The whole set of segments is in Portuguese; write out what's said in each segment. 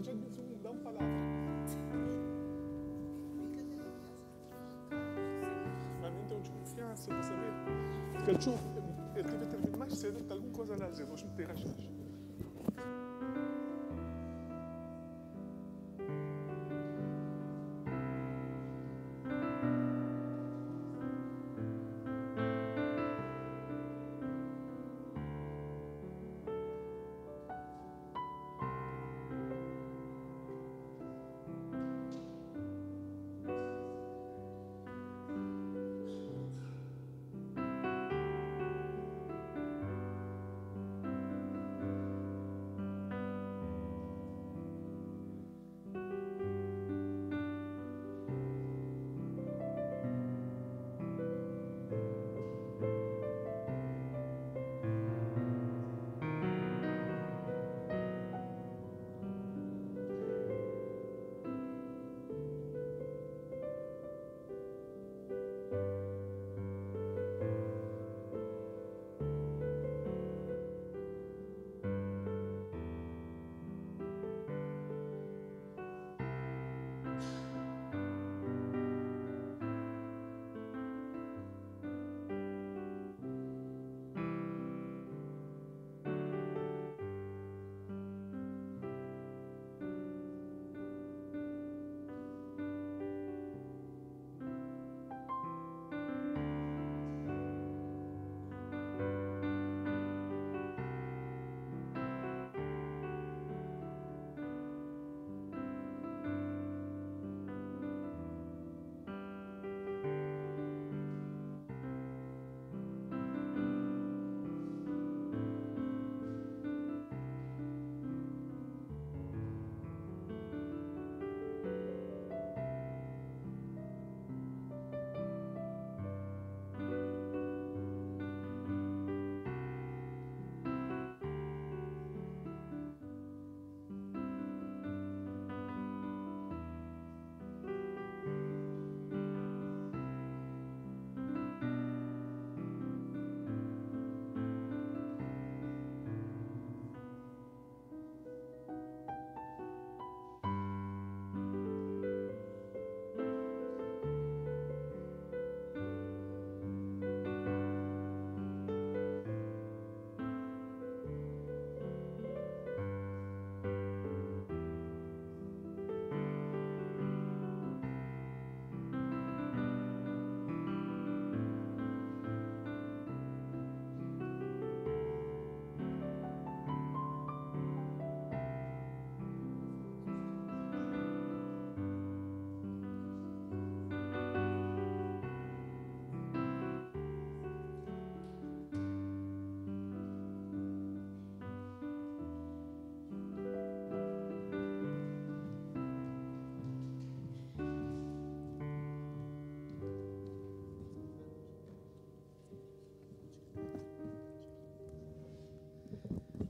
Já dá uma palavra. Mas não tenho desconfiança, vou saber. Porque eu tive que ter vindo mais cedo, tem alguma coisa lá a dizer, vou meter as chaves.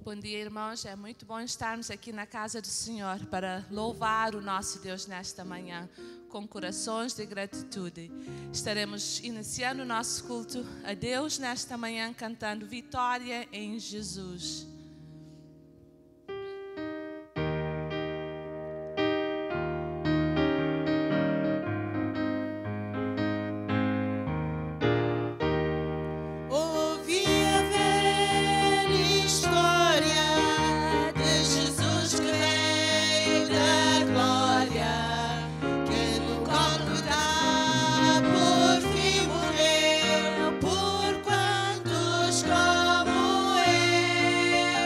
Bom dia, irmãos. É muito bom estarmos aqui na casa do Senhor para louvar o nosso Deus nesta manhã, com corações de gratitude. Estaremos iniciando o nosso culto a Deus nesta manhã cantando Vitória em Jesus. Por quantos como eu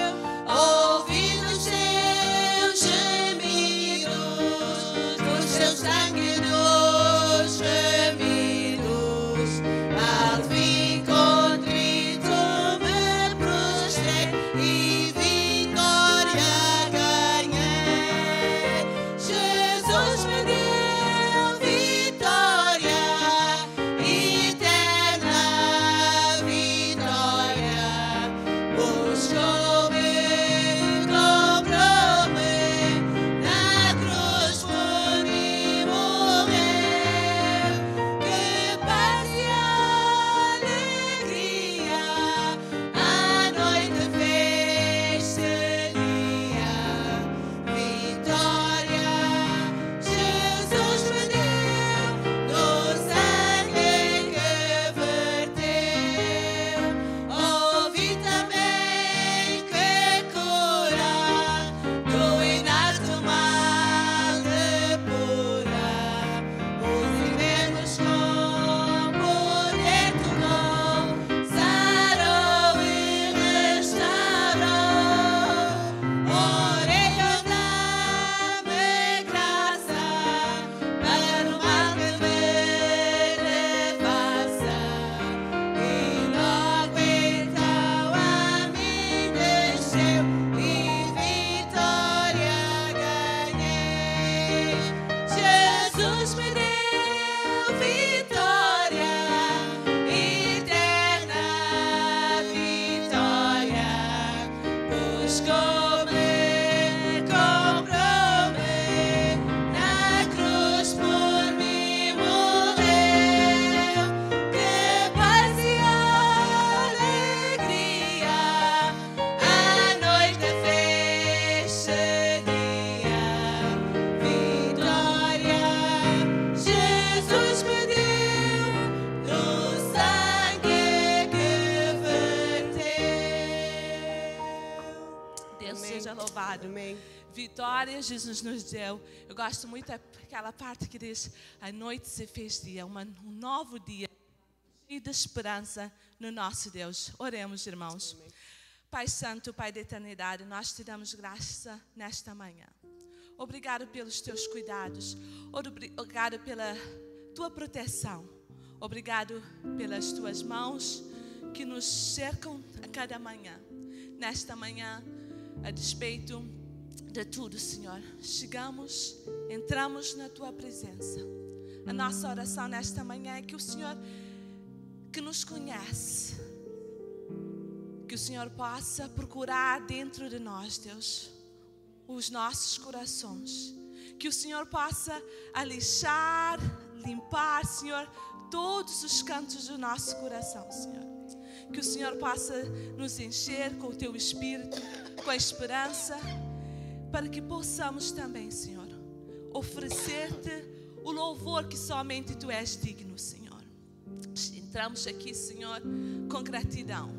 Amém. Vitória Jesus nos deu. Eu gosto muito daquela parte que diz: a noite se fez dia, um novo dia, cheio de esperança no nosso Deus. Oremos, irmãos. Amém. Pai Santo, Pai da eternidade, nós te damos graça nesta manhã. Obrigado pelos teus cuidados. Obrigado pela tua proteção. Obrigado pelas tuas mãos que nos cercam a cada manhã. Nesta manhã, a despeito de tudo, Senhor, entramos na tua presença. A nossa oração nesta manhã é que o Senhor, que nos conhece, que o Senhor possa procurar dentro de nós, Deus, os nossos corações. Que o Senhor possa alixar, limpar, Senhor, todos os cantos do nosso coração, Senhor. Que o Senhor possa nos encher com o teu Espírito, com a esperança, para que possamos também, Senhor, oferecer-te o louvor que somente tu és digno, Senhor. Entramos aqui, Senhor, com gratidão,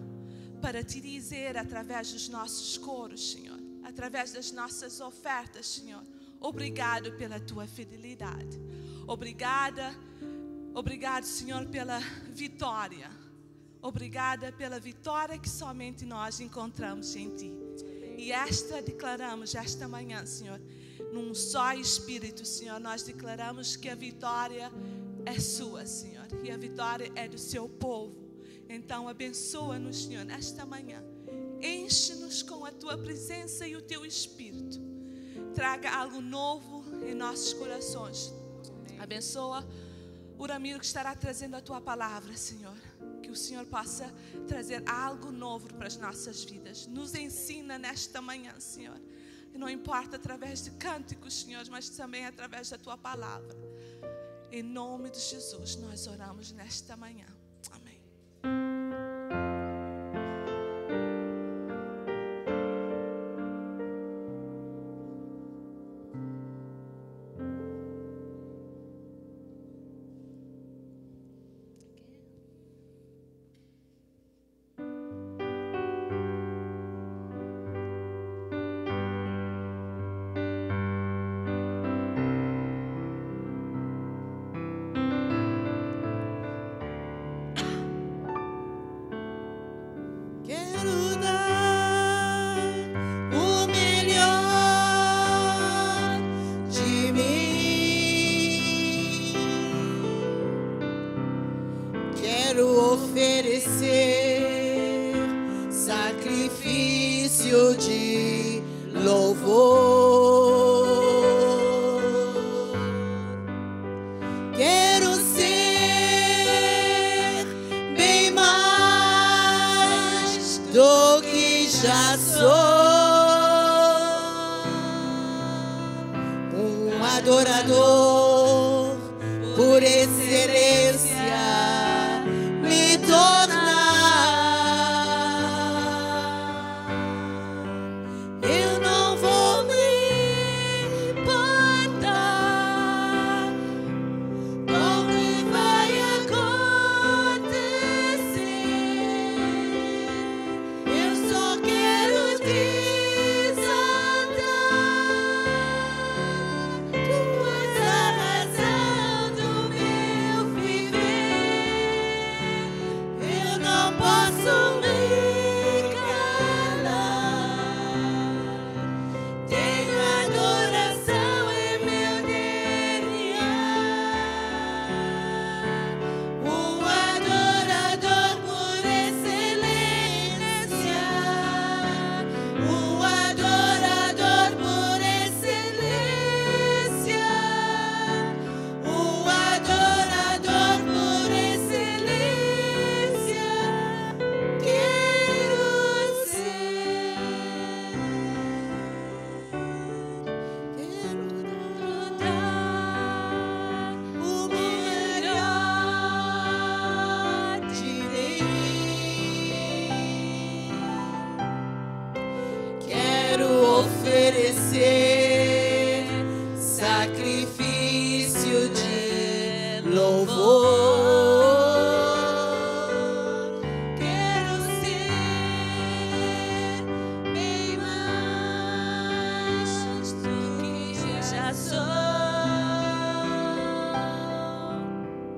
para te dizer através dos nossos coros, Senhor, através das nossas ofertas, Senhor, obrigado pela tua fidelidade. Obrigado, Senhor, pela vitória. Obrigada pela vitória que somente nós encontramos em ti. E declaramos esta manhã, Senhor, num só Espírito, Senhor, nós declaramos que a vitória é sua, Senhor, e a vitória é do seu povo. Então, abençoa-nos, Senhor, nesta manhã. Enche-nos com a tua presença e o teu Espírito. Traga algo novo em nossos corações. Abençoa o Ramiro que estará trazendo a tua palavra, Senhor. Que o Senhor possa trazer algo novo para as nossas vidas. Nos ensina nesta manhã, Senhor. E não importa através de cânticos, Senhor, mas também através da tua palavra. Em nome de Jesus, nós oramos nesta manhã. Amém. Quero dar o melhor de mim. Quero oferecer sacrifício de louvor. Quero ser bem mais do que já sou, um adorador por excelência me tornar. Eu não vou me importar com o que vai acontecer. Eu só quero desatar. Tu és a razão do meu viver.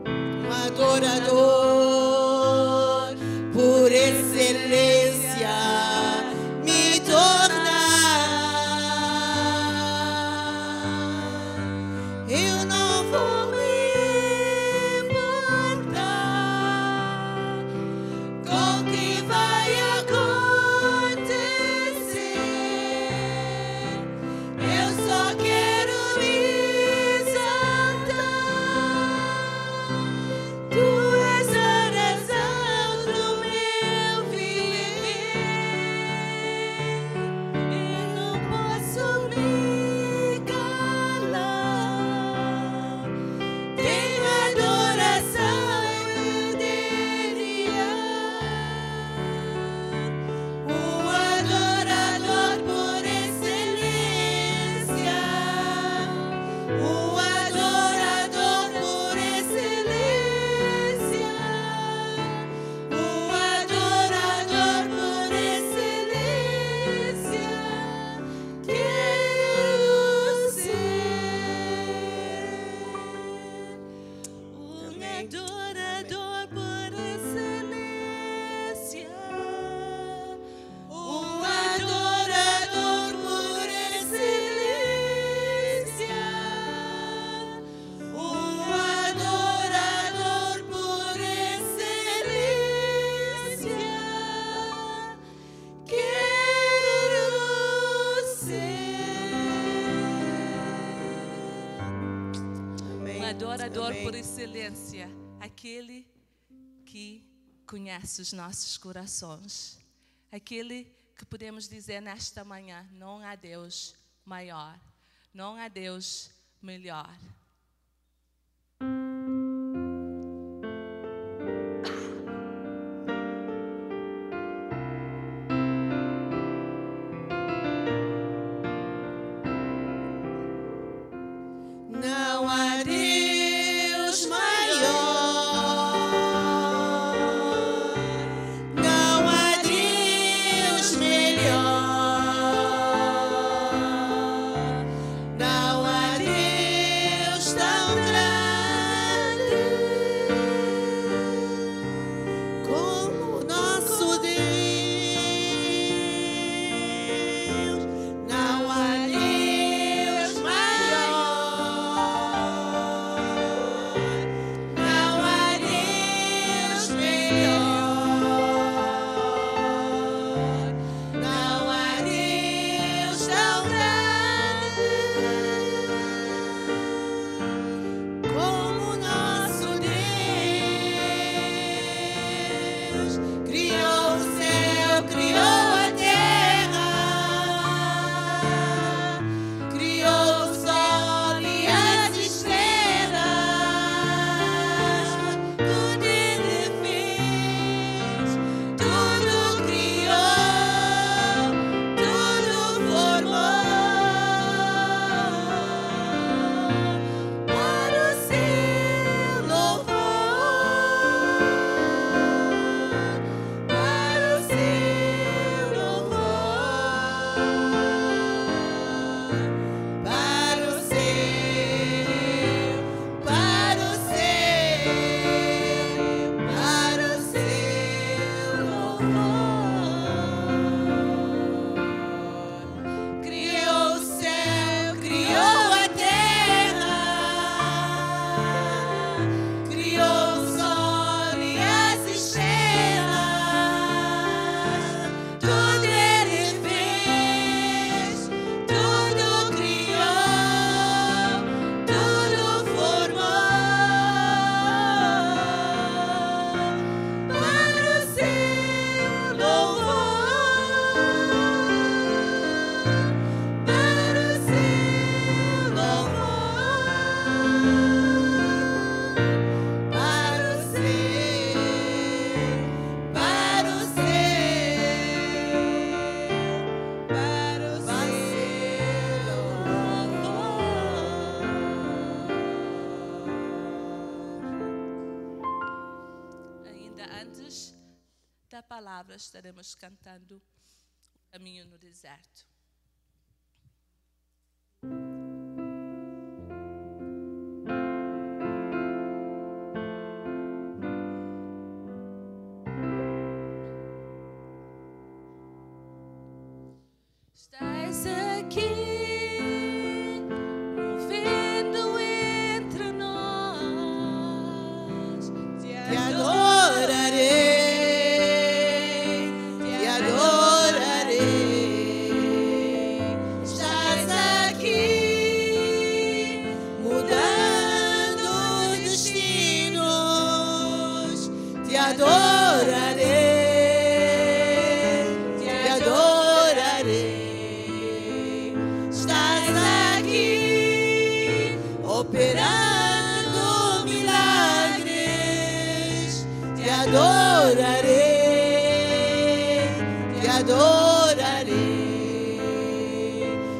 Um adorador por excelência me tornar. Eu não vou me importar com o que vai acontecer. Eu só quero me exaltar. Tu és a razão do meu viver. Eu não posso me calar. Tem adoração e poderia. O adorador por excelência. O adorador por excelência. O adorador por excelência. Quero ser um adorador por excelência. Um adorador por excelência. Um adorador por excelência. Quero ser. Um adorador por excelência, aquele que conhece os nossos corações, aquele que podemos dizer nesta manhã: não há Deus maior, não há Deus melhor. Não há Deus maior, não há Deus melhor, não há Deus tão grande como nosso Deus. Não há Deus maior, não há Deus melhor, não há Deus tão grande como nosso Deus. Criou o céu, criou a terra, criou o sol e as estrelas. Tudo Ele fez, tudo criou, tudo formou para o seu louvor, para o seu louvor, para o seu, para o seu louvor. Criou o céu, criou a terra, criou o sol e as estrelas. Tudo Ele fez, tudo criou, tudo formou para o seu louvor, para o seu louvor, para o seu, para o louvor. Ainda antes da palavra, estaremos cantando O Caminho no Deserto. aqui, movendo entre nós. Te adorarei, te adorarei. Estás aqui, mudando destinos. Te adorarei, te adorarei. Estás aqui, operando milagres. Te adorarei, te adorarei.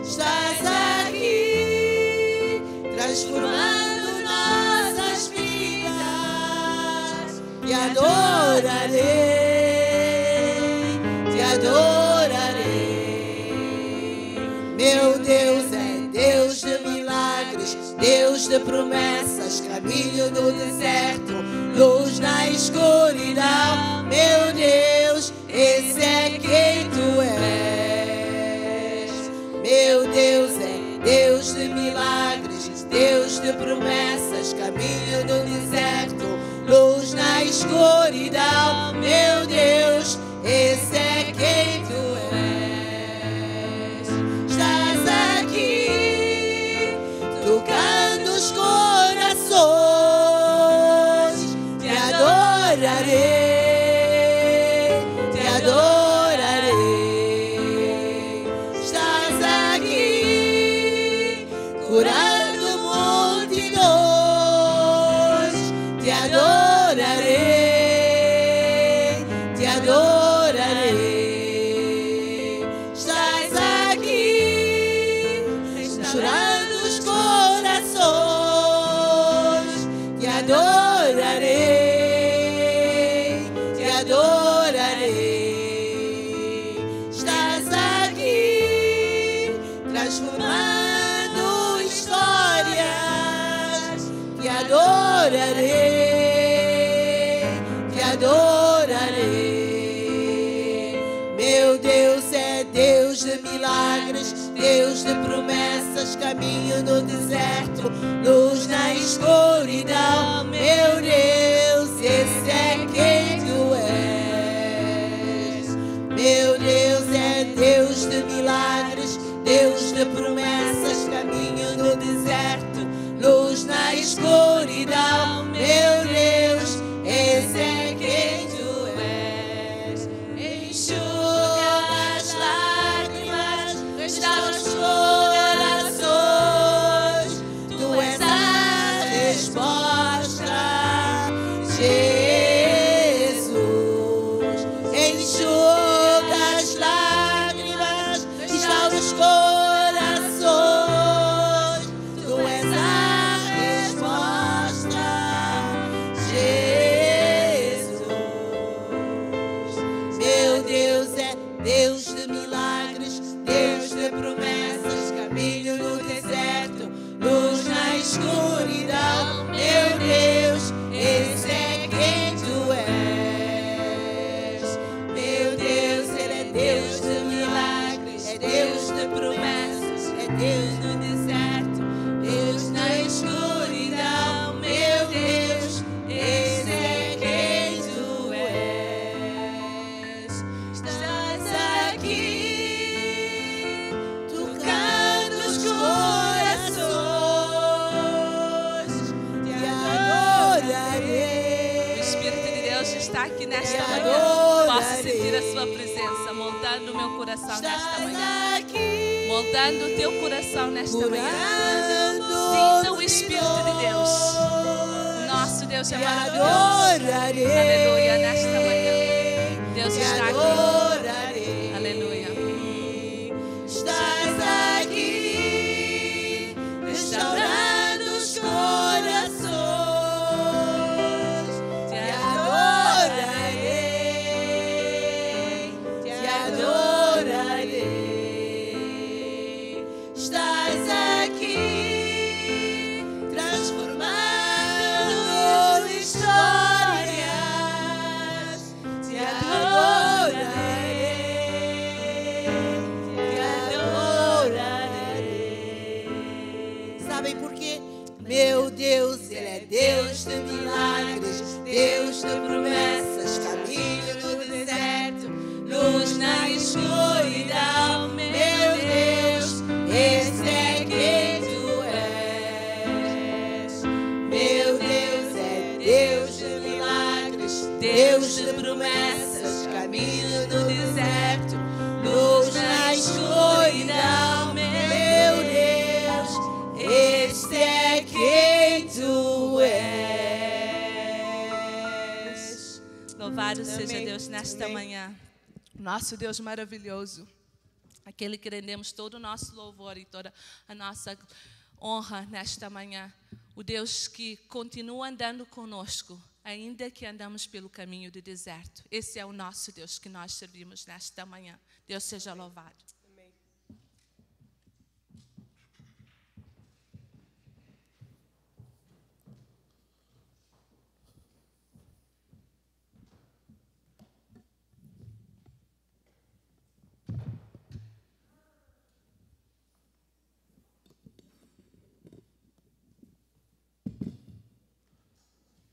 Estás aqui, transformando nossas vidas. Te adorarei, te adorarei. Meu Deus é Deus de milagres, Deus de promessas, caminho no deserto, luz na escuridão. Meu Deus, esse é quem tu és. Meu Deus é Deus de milagres, Deus de promessas, caminho no deserto, luz na escuridão. Meu Deus, esse é quem tu és. Estás aqui, tocando os corações. Te adorarei, te adorarei. Estás aqui, curando multidões. Te adorarei, te adorarei. Estás aqui, restaurando os corações. Te adorarei, te adorarei. Estás aqui, transformando histórias. Te adorarei, te adorarei. Meu Deus é Deus de milagres, Deus de promessas, caminho no deserto, luz na escuridão. Meu Deus, esse é quem tu és. Meu Deus é Deus de milagres, Deus de promessas, caminho no deserto, luz na escuridão. Meu Deus, esse é quem tu és. Enxuga as lágrimas, restaura os corações. Tu és a resposta, Jesus. Enxuga as lágrimas, restaura os corações. Tu és a resposta, Jesus. Meu Deus é Deus de milagres, Deus de promessas, caminho no deserto, luz na escuridão. Meu Deus, esse é quem tu és. Meu Deus, Ele é Deus de milagres, é Deus de promessas, é Deus no deserto, Deus na escuridão. Meu Deus, esse é quem tu és. Estás aqui, tocando os corações. Te adorarei. O Espírito de Deus está aqui nesta Te manhã. adorarei. Posso sentir a sua presença moldando o meu coração nesta manhã. Estás aqui, Moldando o teu coração nesta manhã. curando Sinta o Espírito de Deus. O nosso Deus é Te maravilhoso. adorarei. Aleluia, nesta manhã. Deus Te está aqui. adorarei. Aleluia. Estás aqui, restaurando os corações. Te adorarei, te adorarei. Estás aqui, transformando histórias. Te adorarei. Sabem porquê? Meu Deus, Ele é Deus de milagres, Deus de promessas, caminho no deserto, luz na escuridão. Meu Deus, esse é quem Tu és. Meu Deus é Deus de milagres, Deus de promessas, caminho no deserto, luz na escuridão. Meu Deus, este é quem Tu és. Louvado seja Deus nesta manhã. Nosso Deus maravilhoso. Aquele que rendemos todo o nosso louvor e toda a nossa honra nesta manhã. O Deus que continua andando conosco, ainda que andamos pelo caminho do deserto. Esse é o nosso Deus que nós servimos nesta manhã. Deus seja louvado. Amém.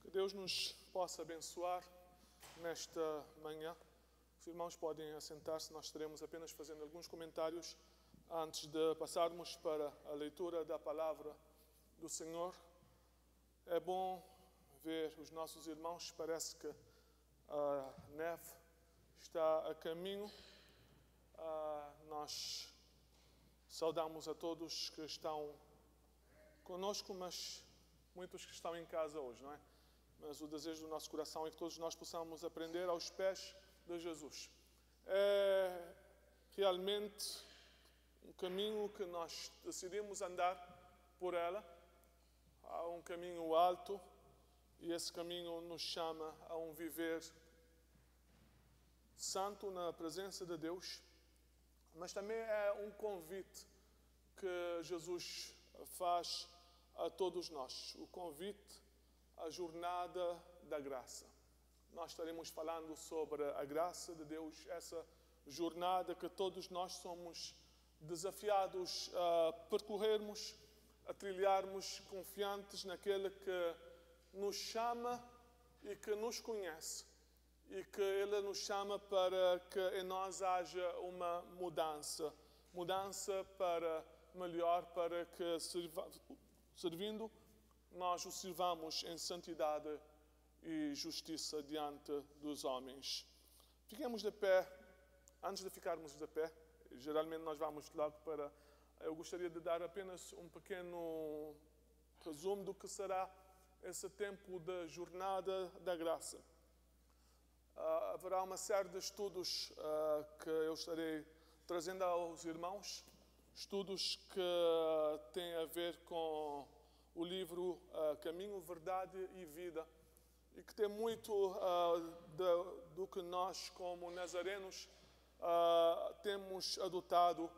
Que Deus nos possa abençoar nesta manhã. Os irmãos podem assentar-se, nós estaremos apenas fazendo alguns comentários antes de passarmos para a leitura da palavra do Senhor. É bom ver os nossos irmãos, parece que a neve está a caminho. Nós saudamos a todos que estão conosco, mas muitos que estão em casa hoje, não é? Mas o desejo do nosso coração é que todos nós possamos aprender aos pés de Jesus. É realmente um caminho que nós decidimos andar por ela. Há um caminho alto e esse caminho nos chama a um viver santo na presença de Deus. Mas também é um convite que Jesus faz a todos nós. O convite à jornada da graça. Nós estaremos falando sobre a graça de Deus, essa jornada que todos nós somos desafiados a percorrermos, a trilharmos confiantes naquele que nos chama e que nos conhece e que Ele nos chama para que em nós haja uma mudança para melhor, para que servindo nós o sirvamos em santidade e justiça diante dos homens. Fiquemos de pé. Antes de ficarmos de pé, geralmente nós vamos logo para... Eu gostaria de dar apenas um pequeno resumo do que será esse tempo de jornada da graça. Haverá uma série de estudos que eu estarei trazendo aos irmãos, estudos que têm a ver com o livro Caminho, Verdade e Vida, e que tem muito do que nós, como nazarenos, temos adotado,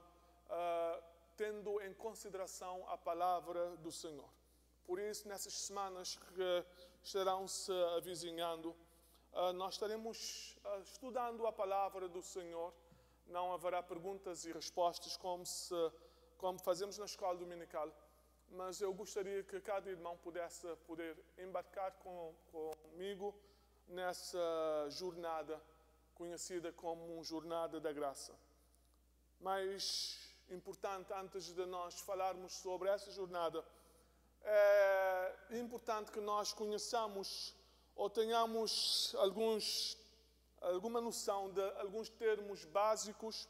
tendo em consideração a palavra do Senhor. Por isso, nessas semanas que estarão se avizinhando, nós estaremos estudando a palavra do Senhor. Não haverá perguntas e respostas como fazemos na escola dominical. Mas eu gostaria que cada irmão pudesse embarcar comigo nessa jornada conhecida como jornada da graça. Mas importante, antes de nós falarmos sobre essa jornada, é importante que nós conheçamos ou tenhamos alguma noção de alguns termos básicos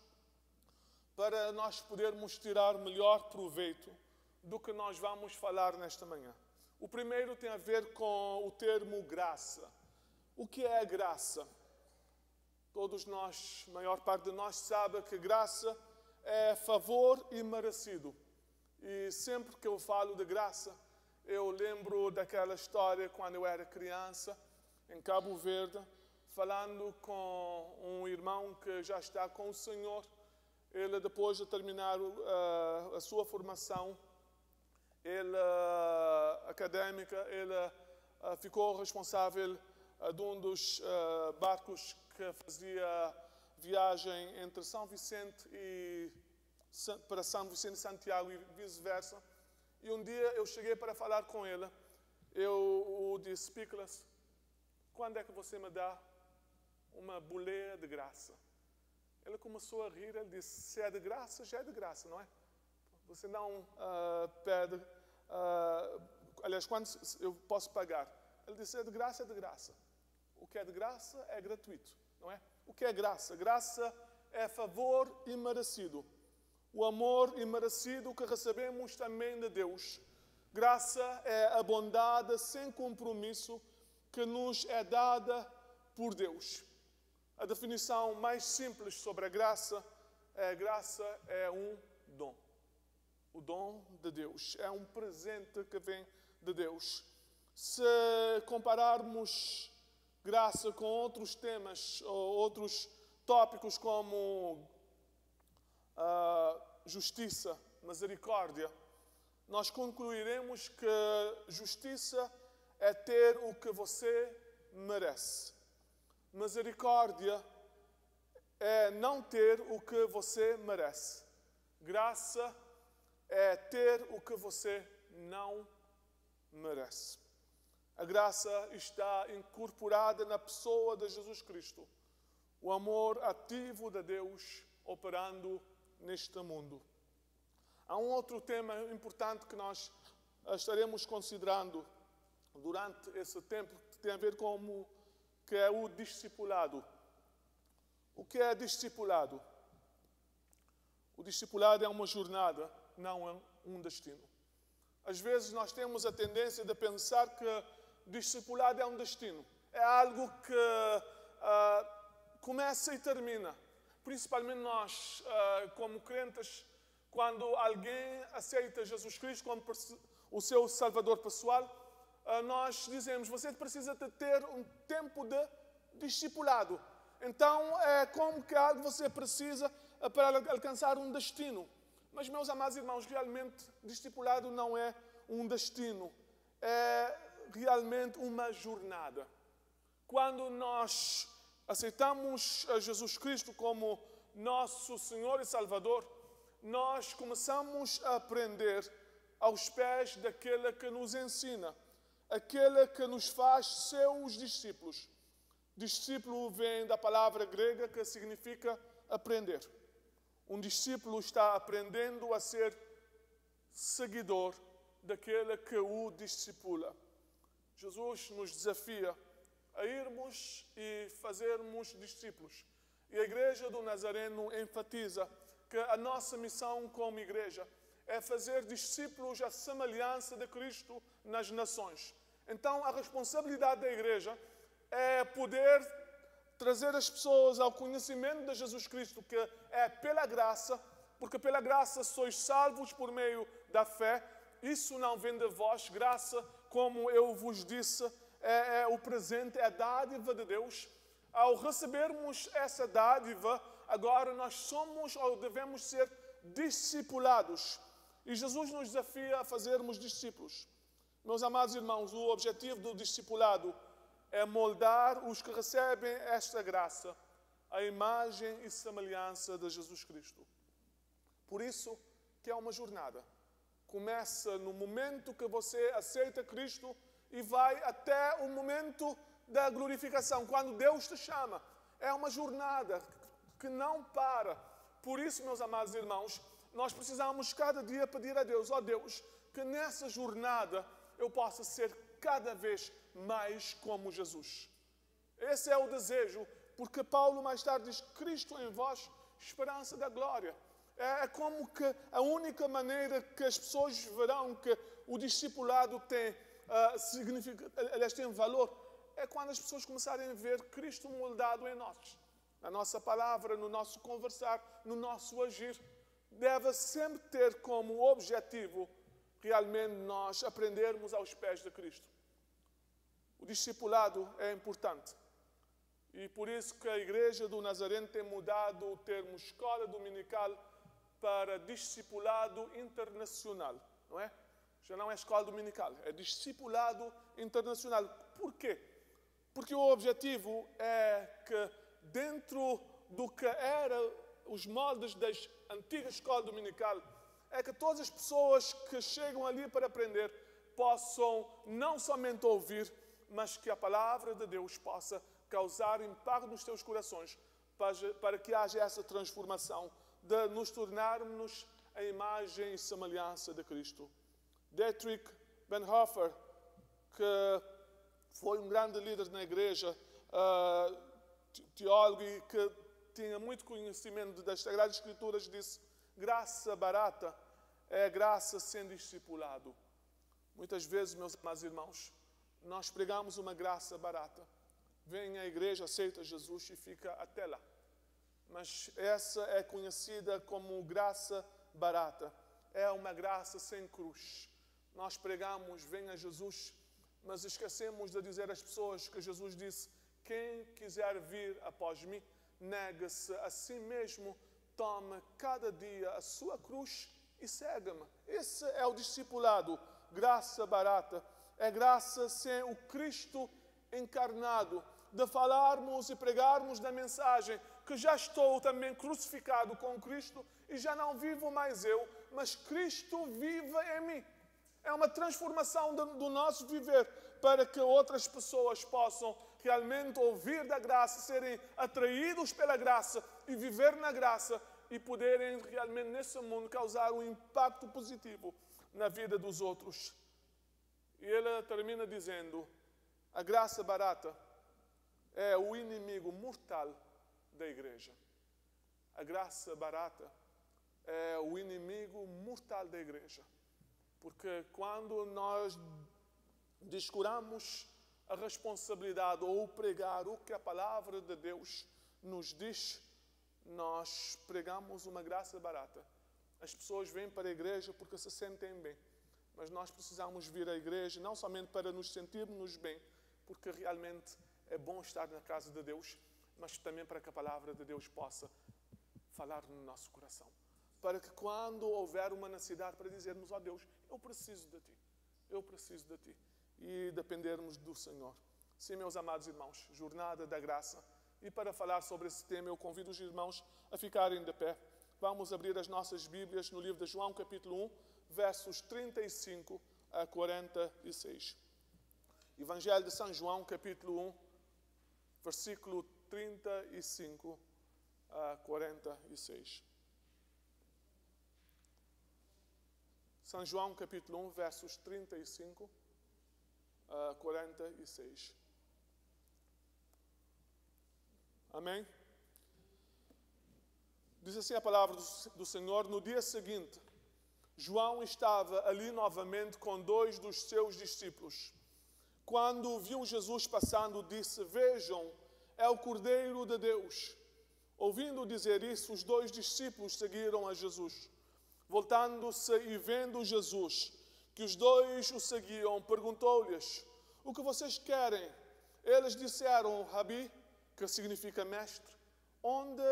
para nós podermos tirar melhor proveito do que nós vamos falar nesta manhã. O primeiro tem a ver com o termo graça. O que é a graça? Todos nós, a maior parte de nós sabe que graça é favor imerecido. E sempre que eu falo de graça, eu lembro daquela história quando eu era criança, em Cabo Verde, falando com um irmão que já está com o Senhor. Ele, depois de terminar a sua formação, académica, ele ficou responsável de um dos barcos que fazia viagem entre São Vicente para São Vicente e Santiago e vice-versa. E um dia eu cheguei para falar com ele. Eu disse, Pickles, quando é que você me dá uma boleia de graça? Ele começou a rir, ele disse, se é de graça, já é de graça, não é? Você não pede, aliás, quando eu posso pagar? Ele disse, é de graça, é de graça. O que é de graça é gratuito, não é? O que é graça? Graça é favor imerecido. O amor imerecido que recebemos também de Deus. Graça é a bondade sem compromisso que nos é dada por Deus. A definição mais simples sobre a graça é um dom. O dom de Deus. É um presente que vem de Deus. Se compararmos graça com outros temas ou outros tópicos como justiça, misericórdia, nós concluiremos que justiça é ter o que você merece. Misericórdia é não ter o que você merece. Graça é ter o que você não merece. A graça está incorporada na pessoa de Jesus Cristo. O amor ativo de Deus operando neste mundo. Há um outro tema importante que nós estaremos considerando durante esse tempo, que tem a ver com que é o discipulado. O que é discipulado? O discipulado é uma jornada, não é um destino. Às vezes nós temos a tendência de pensar que discipulado é um destino. É algo que começa e termina. Principalmente nós, como crentes, quando alguém aceita Jesus Cristo como o seu Salvador pessoal, nós dizemos, você precisa de ter um tempo de discipulado. Então, é como que algo você precisa para alcançar um destino. Mas, meus amados irmãos, realmente, discipulado não é um destino. É realmente uma jornada. Quando nós aceitamos a Jesus Cristo como nosso Senhor e Salvador, nós começamos a aprender aos pés daquele que nos ensina, aquele que nos faz seus discípulos. Discípulo vem da palavra grega que significa aprender. Um discípulo está aprendendo a ser seguidor daquele que o discipula. Jesus nos desafia a irmos e fazermos discípulos. E a Igreja do Nazareno enfatiza que a nossa missão como igreja é fazer discípulos à semelhança de Cristo nas nações. Então, a responsabilidade da igreja é poder trazer as pessoas ao conhecimento de Jesus Cristo, que é pela graça, porque pela graça sois salvos por meio da fé. Isso não vem de vós, graça, como eu vos disse, é o presente, é a dádiva de Deus. Ao recebermos essa dádiva, agora nós somos ou devemos ser discipulados. E Jesus nos desafia a fazermos discípulos. Meus amados irmãos, o objetivo do discipulado é moldar os que recebem esta graça, a imagem e semelhança de Jesus Cristo. Por isso que é uma jornada. Começa no momento que você aceita Cristo e vai até o momento da glorificação, quando Deus te chama. É uma jornada que não para. Por isso, meus amados irmãos, nós precisamos cada dia pedir a Deus, ó Deus, que nessa jornada eu possa ser cada vez mais como Jesus. Esse é o desejo, porque Paulo mais tarde diz, Cristo em vós, esperança da glória. É como que a única maneira que as pessoas verão que o discipulado tem tem valor, é quando as pessoas começarem a ver Cristo moldado em nós. Na nossa palavra, no nosso conversar, no nosso agir, deve sempre ter como objetivo realmente nós aprendermos aos pés de Cristo. O discipulado é importante. E por isso que a Igreja do Nazareno tem mudado o termo escola dominical para discipulado internacional, não é? Já não é escola dominical, é discipulado internacional. Por quê? Porque o objetivo é que dentro do que eram os moldes da antiga escola dominical, é que todas as pessoas que chegam ali para aprender possam não somente ouvir, mas que a palavra de Deus possa causar impacto nos teus corações, para que haja essa transformação de nos tornarmos a imagem e semelhança de Cristo. Dietrich Bonhoeffer, que foi um grande líder na igreja, teólogo e que tinha muito conhecimento das Sagradas Escrituras, disse: graça barata é graça sem discipulado. Muitas vezes, meus amados irmãos, nós pregamos uma graça barata. Vem à igreja, aceita Jesus e fica até lá. Mas essa é conhecida como graça barata. É uma graça sem cruz. Nós pregamos, vem a Jesus, mas esquecemos de dizer às pessoas que Jesus disse: quem quiser vir após mim, negue-se a si mesmo, tome cada dia a sua cruz e segue-me. Esse é o discipulado. Graça barata é graça sem o Cristo encarnado, de falarmos e pregarmos da mensagem que já estou também crucificado com Cristo e já não vivo mais eu, mas Cristo vive em mim. É uma transformação do nosso viver para que outras pessoas possam realmente ouvir da graça, serem atraídos pela graça e viver na graça e poderem realmente nesse mundo causar um impacto positivo na vida dos outros. E ele termina dizendo: a graça barata é o inimigo mortal da igreja. A graça barata é o inimigo mortal da igreja. Porque quando nós descuramos a responsabilidade ou pregar o que a palavra de Deus nos diz, nós pregamos uma graça barata. As pessoas vêm para a igreja porque se sentem bem, mas nós precisamos vir à igreja não somente para nos sentirmos bem, porque realmente é bom estar na casa de Deus, mas também para que a palavra de Deus possa falar no nosso coração. Para que quando houver uma necessidade para dizermos: ó Deus, eu preciso de Ti, eu preciso de Ti, e dependermos do Senhor. Sim, meus amados irmãos, Jornada da Graça. E para falar sobre esse tema, eu convido os irmãos a ficarem de pé. Vamos abrir as nossas Bíblias no livro de João, capítulo 1, versos 35 a 46. Evangelho de São João, capítulo 1, versículo 35 a 46. São João, capítulo 1, versos 35 a 46. Amém? Diz assim a palavra do Senhor: no dia seguinte, João estava ali novamente com 2 dos seus discípulos. Quando viu Jesus passando, disse: vejam, é o Cordeiro de Deus. Ouvindo dizer isso, os 2 discípulos seguiram a Jesus. Voltando-se e vendo Jesus, que os 2 o seguiam, perguntou-lhes: o que vocês querem? Eles disseram: Rabi, que significa mestre, onde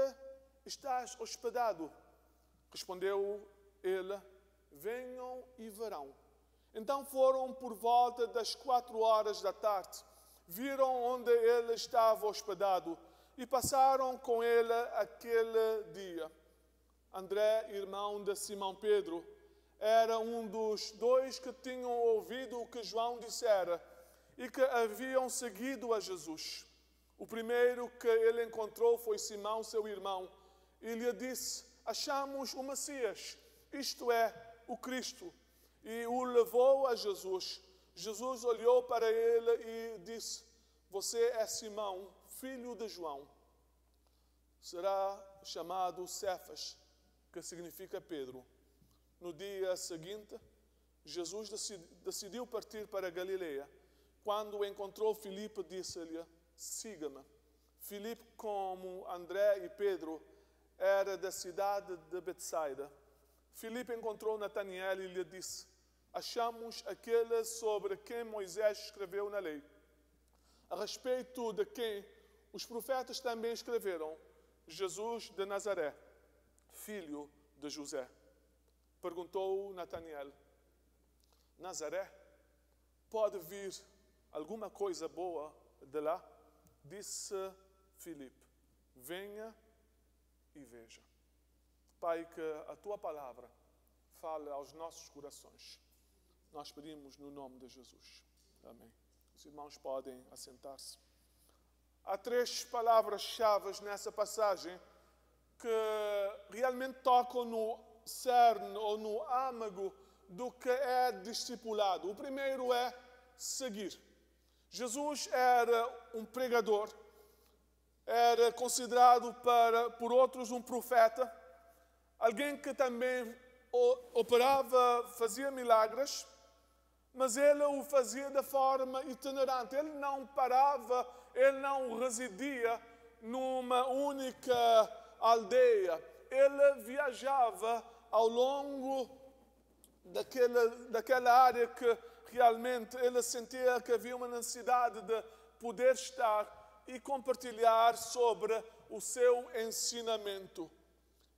estás hospedado? Respondeu ele: venham e verão. Então foram por volta das 4 horas da tarde, viram onde ele estava hospedado e passaram com ele aquele dia. André, irmão de Simão Pedro, era um dos 2 que tinham ouvido o que João dissera e que haviam seguido a Jesus. O primeiro que ele encontrou foi Simão, seu irmão, e lhe disse: achamos o Messias, isto é, o Cristo, e o levou a Jesus. Jesus olhou para ele e disse: você é Simão, filho de João. Será chamado Cefas, que significa Pedro. No dia seguinte, Jesus decidiu partir para Galileia. Quando encontrou Filipe, disse-lhe: siga-me. Filipe, como André e Pedro, era da cidade de Betsaida. Filipe encontrou Natanael e lhe disse: achamos aquele sobre quem Moisés escreveu na lei, a respeito de quem os profetas também escreveram, Jesus de Nazaré, filho de José. Perguntou Natanael: Nazaré, pode vir alguma coisa boa de lá? Disse Filipe: venha e veja. Pai, que a Tua palavra fale aos nossos corações. Nós pedimos no nome de Jesus. Amém. Os irmãos podem assentar-se. Há 3 palavras-chave nessa passagem que realmente tocam no cerne ou no âmago do que é discipulado. O primeiro é seguir. Jesus era um pregador, era considerado por outros um profeta, alguém que também operava, fazia milagres, mas ele o fazia de forma itinerante. Ele não parava, ele não residia numa única aldeia. Ele viajava ao longo daquela área que realmente ele sentia que havia uma necessidade de poder estar e compartilhar sobre o seu ensinamento.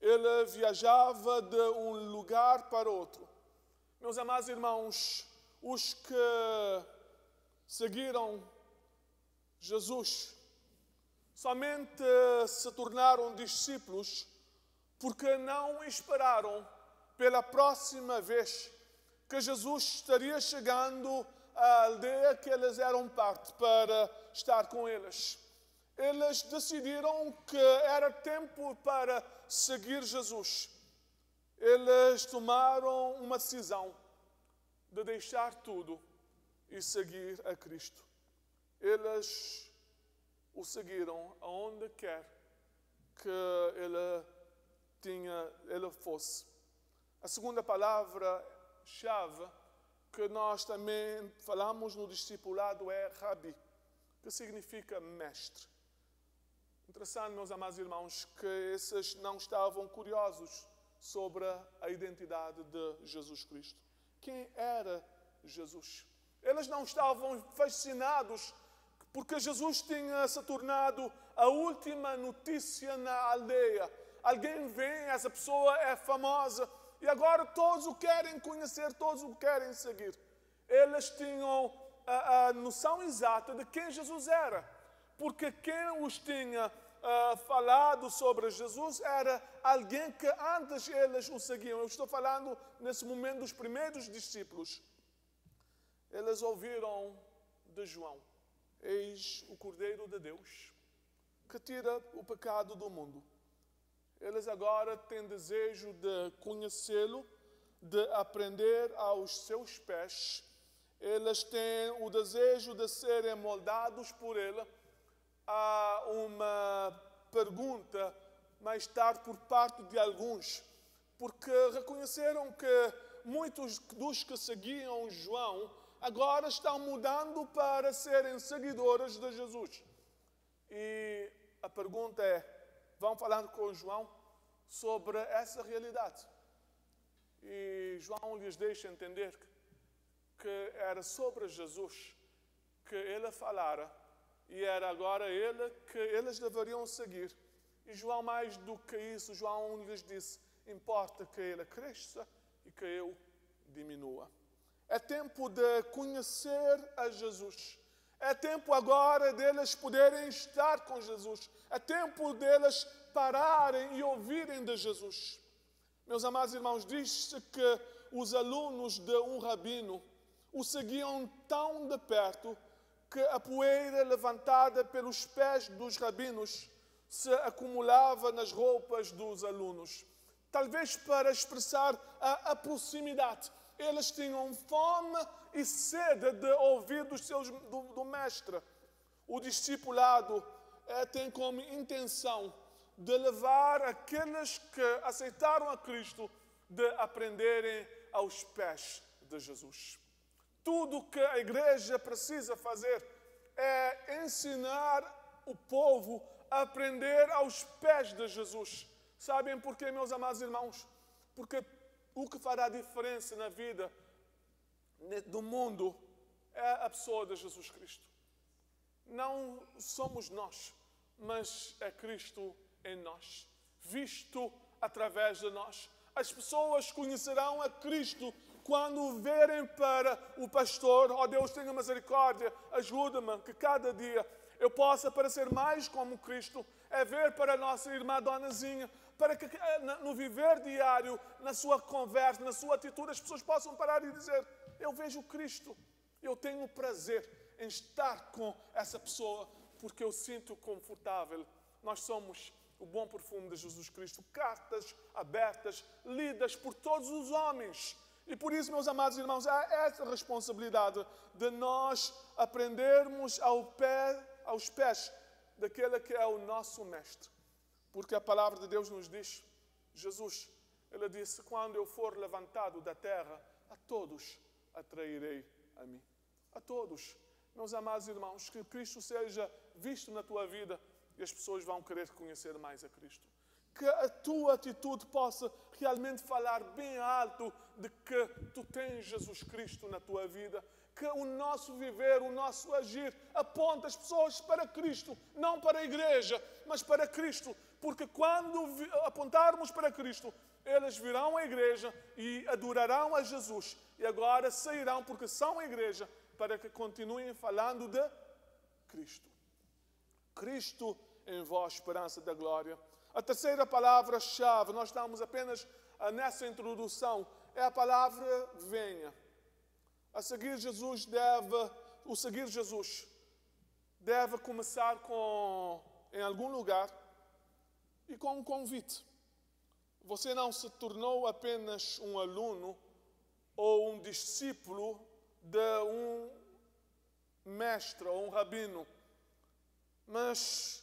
Ele viajava de um lugar para outro. Meus amados irmãos, os que seguiram Jesus somente se tornaram discípulos porque não esperaram pela próxima vez que Jesus estaria chegando à aldeia que eles eram parte para estar com eles. Eles decidiram que era tempo para seguir Jesus. Eles tomaram uma decisão de deixar tudo e seguir a Cristo. Eles o seguiram aonde quer que ele fosse. A segunda palavra-chave que nós também falamos no discipulado é Rabi, que significa mestre. Interessante, meus amados irmãos, que esses não estavam curiosos sobre a identidade de Jesus Cristo. Quem era Jesus? Eles não estavam fascinados porque Jesus tinha se tornado a última notícia na aldeia. Alguém vem, essa pessoa é famosa e agora todos o querem conhecer, todos o querem seguir. Eles tinham a noção exata de quem Jesus era, porque quem os tinha falado sobre Jesus era alguém que antes eles o seguiam. Eu estou falando nesse momento dos primeiros discípulos. Eles ouviram de João: eis o Cordeiro de Deus que tira o pecado do mundo. Eles agora têm desejo de conhecê-lo, de aprender aos seus pés. Eles têm o desejo de serem moldados por ele. Há uma pergunta mais tarde por parte de alguns, porque reconheceram que muitos dos que seguiam João agora estão mudando para serem seguidores de Jesus. E a pergunta é: vão falar com João sobre essa realidade? E João lhes deixa entender que era sobre Jesus que ele falara e era agora ele que eles deveriam seguir. E João, mais do que isso, João lhes disse: importa que ele cresça e que eu diminua. É tempo de conhecer a Jesus. É tempo agora deles poderem estar com Jesus. É tempo deles pararem e ouvirem de Jesus. Meus amados irmãos, diz-se que os alunos de um rabino o seguiam tão de perto que a poeira levantada pelos pés dos rabinos se acumulava nas roupas dos alunos. Talvez para expressar a proximidade. Eles tinham fome e sede de ouvir do mestre. O discipulado tem como intenção de levar aqueles que aceitaram a Cristo de aprenderem aos pés de Jesus. Tudo que a igreja precisa fazer é ensinar o povo a aprender aos pés de Jesus. Sabem por quê, meus amados irmãos? Porque o que fará diferença na vida do mundo é a pessoa de Jesus Cristo. Não somos nós, mas é Cristo em nós, visto através de nós. As pessoas conhecerão a Cristo quando verem para o pastor: ó Deus, tenha misericórdia, ajuda-me, que cada dia eu possa parecer mais como Cristo. É ver para a nossa irmã Donazinha: para que no viver diário, na sua conversa, na sua atitude, as pessoas possam parar e dizer: eu vejo Cristo, eu tenho prazer em estar com essa pessoa, porque eu sinto confortável. Nós somos o bom perfume de Jesus Cristo, cartas abertas, lidas por todos os homens. E por isso, meus amados irmãos, há essa responsabilidade de nós aprendermos aos pés daquele que é o nosso mestre. Porque a palavra de Deus nos diz, Jesus, ele disse: quando eu for levantado da terra, a todos atrairei a mim. A todos. Meus amados irmãos, que Cristo seja visto na tua vida e as pessoas vão querer conhecer mais a Cristo. Que a tua atitude possa realmente falar bem alto de que tu tens Jesus Cristo na tua vida. Que o nosso viver, o nosso agir aponte as pessoas para Cristo, não para a igreja, mas para Cristo. Porque quando apontarmos para Cristo, eles virão à igreja e adorarão a Jesus. E agora sairão, porque são a igreja, para que continuem falando de Cristo. Cristo em vós, esperança da glória. A terceira palavra-chave, nós estamos apenas nessa introdução, é a palavra venha. O seguir Jesus deve começar em algum lugar e com um convite. Você não se tornou apenas um aluno ou um discípulo de um mestre ou um rabino, mas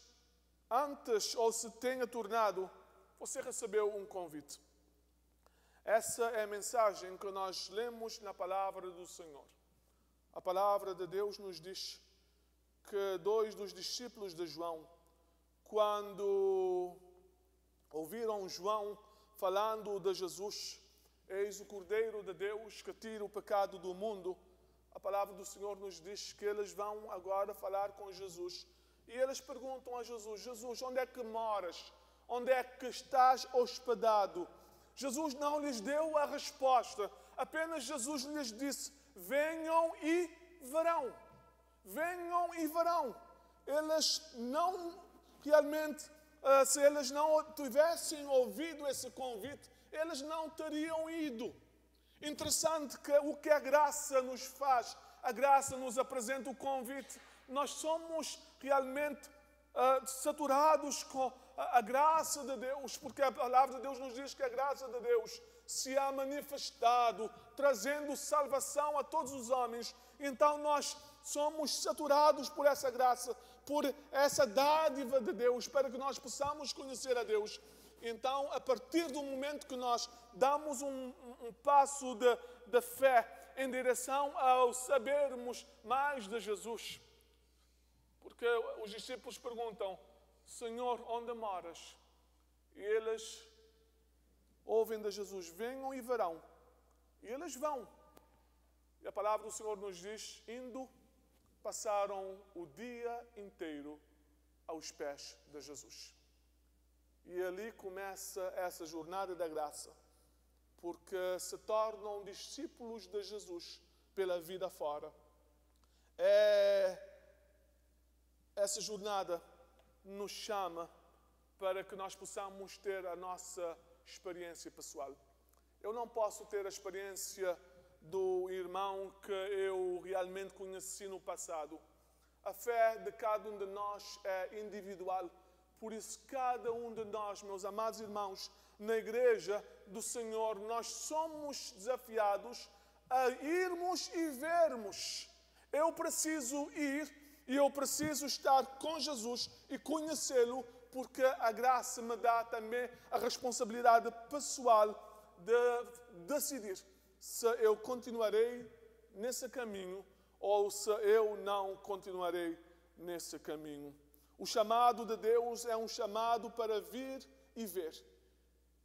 antes, ou se tenha tornado, você recebeu um convite. Essa é a mensagem que nós lemos na palavra do Senhor. A palavra de Deus nos diz que 2 dos discípulos de João, quando ouviram João falando de Jesus, eis o Cordeiro de Deus que tira o pecado do mundo, a palavra do Senhor nos diz que eles vão agora falar com Jesus. E eles perguntam a Jesus: Jesus, onde é que moras? Onde é que estás hospedado? Jesus não lhes deu a resposta. Apenas Jesus lhes disse: venham e verão. Venham e verão. Eles não realmente, se eles não tivessem ouvido esse convite, eles não teriam ido. Interessante que o que a graça nos faz, a graça nos apresenta o convite. Nós somos realmente saturados com a graça de Deus, porque a palavra de Deus nos diz que a graça de Deus se há manifestado, trazendo salvação a todos os homens. Então nós somos saturados por essa graça, por essa dádiva de Deus, para que nós possamos conhecer a Deus. Então, a partir do momento que nós damos um passo de fé em direção ao sabermos mais de Jesus, porque os discípulos perguntam: Senhor, onde moras? E eles ouvem de Jesus: venham e verão. E eles vão. E a palavra do Senhor nos diz: indo, passaram o dia inteiro aos pés de Jesus. E ali começa essa jornada da graça, porque se tornam discípulos de Jesus pela vida fora. Essa jornada nos chama para que nós possamos ter a nossa experiência pessoal. Eu não posso ter a experiência do irmão que eu realmente conheci no passado. A fé de cada um de nós é individual. Por isso, cada um de nós, meus amados irmãos, na igreja do Senhor, nós somos desafiados a irmos e vermos. Eu preciso ir e eu preciso estar com Jesus e conhecê-lo, porque a graça me dá também a responsabilidade pessoal de decidir se eu continuarei nesse caminho ou se eu não continuarei nesse caminho. O chamado de Deus é um chamado para vir e ver,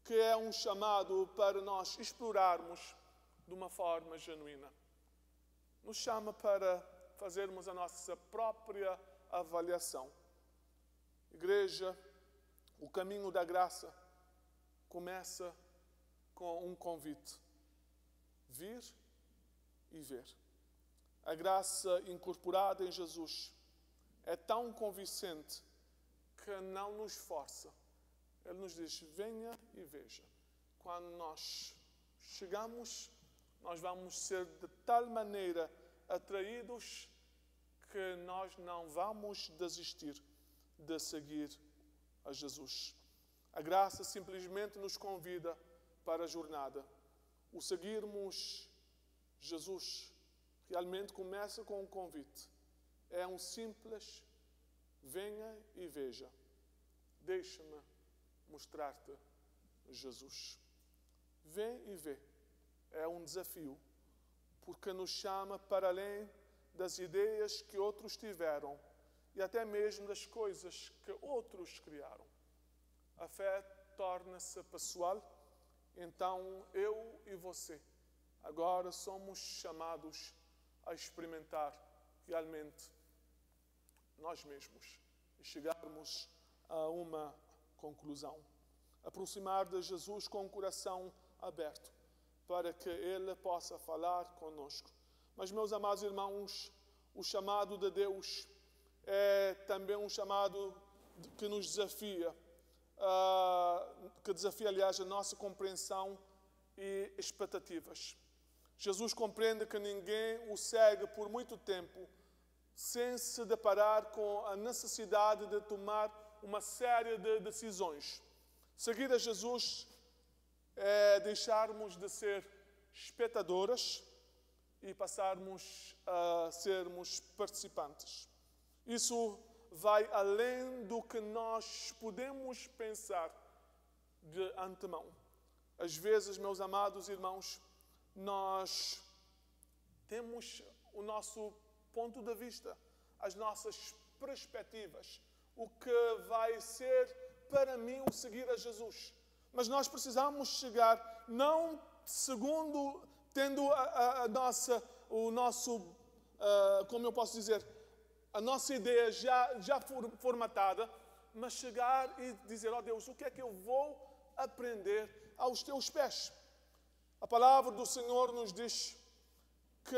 que é um chamado para nós explorarmos de uma forma genuína. Nos chama para fazermos a nossa própria avaliação. Igreja, o caminho da graça começa com um convite: vir e ver. A graça incorporada em Jesus é tão convincente que não nos força, Ele nos diz, venha e veja. Quando nós chegamos, nós vamos ser de tal maneira atraídos que nós não vamos desistir de seguir a Jesus. A graça simplesmente nos convida para a jornada. O seguirmos Jesus realmente começa com um convite. É um simples, venha e veja. Deixa-me mostrar-te Jesus. Vem e vê. É um desafio, porque nos chama para além das ideias que outros tiveram e até mesmo das coisas que outros criaram. A fé torna-se pessoal, então eu e você agora somos chamados a experimentar realmente nós mesmos e chegarmos a uma conclusão. Aproximar de Jesus com o coração aberto, para que Ele possa falar conosco. Mas, meus amados irmãos, o chamado de Deus é também um chamado que nos desafia, aliás, a nossa compreensão e expectativas. Jesus compreende que ninguém o segue por muito tempo sem se deparar com a necessidade de tomar uma série de decisões. Seguir a Jesus é deixarmos de ser espectadoras e passarmos a sermos participantes. Isso vai além do que nós podemos pensar de antemão. Às vezes, meus amados irmãos, nós temos o nosso ponto de vista, as nossas perspectivas, o que vai ser para mim o seguir a Jesus. Mas nós precisamos chegar, não segundo, tendo como eu posso dizer, a nossa ideia já formatada, mas chegar e dizer, ó Deus, o que é que eu vou aprender aos teus pés? A palavra do Senhor nos diz que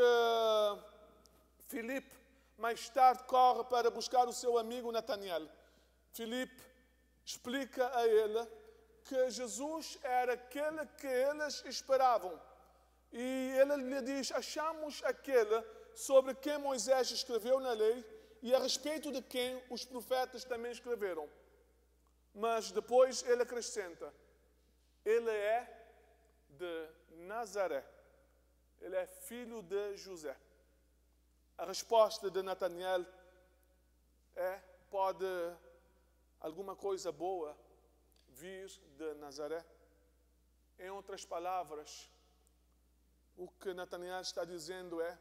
Filipe mais tarde corre para buscar o seu amigo Natanael. Filipe explica a ele que Jesus era aquele que eles esperavam. E ele lhe diz, achamos aquele sobre quem Moisés escreveu na lei e a respeito de quem os profetas também escreveram. Mas depois ele acrescenta, ele é de Nazaré, ele é filho de José. A resposta de Natanael pode alguma coisa boa vir de Nazaré? Em outras palavras, o que Natanael está dizendo é,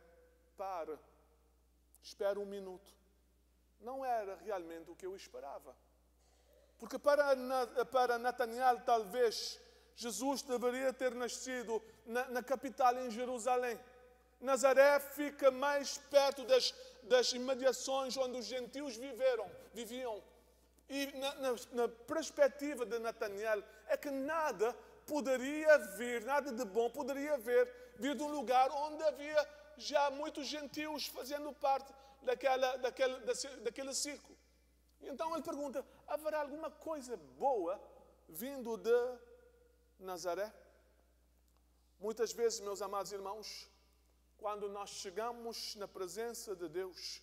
para, espera um minuto. Não era realmente o que eu esperava. Porque para Natanael, talvez, Jesus deveria ter nascido na capital, em Jerusalém. Nazaré fica mais perto das imediações onde os gentios viviam. E na perspectiva de Natanael, é que nada de bom poderia vir de um lugar onde havia já muitos gentios fazendo parte daquele círculo. Então ele pergunta, haverá alguma coisa boa vindo de Nazaré? Muitas vezes, meus amados irmãos, quando nós chegamos na presença de Deus,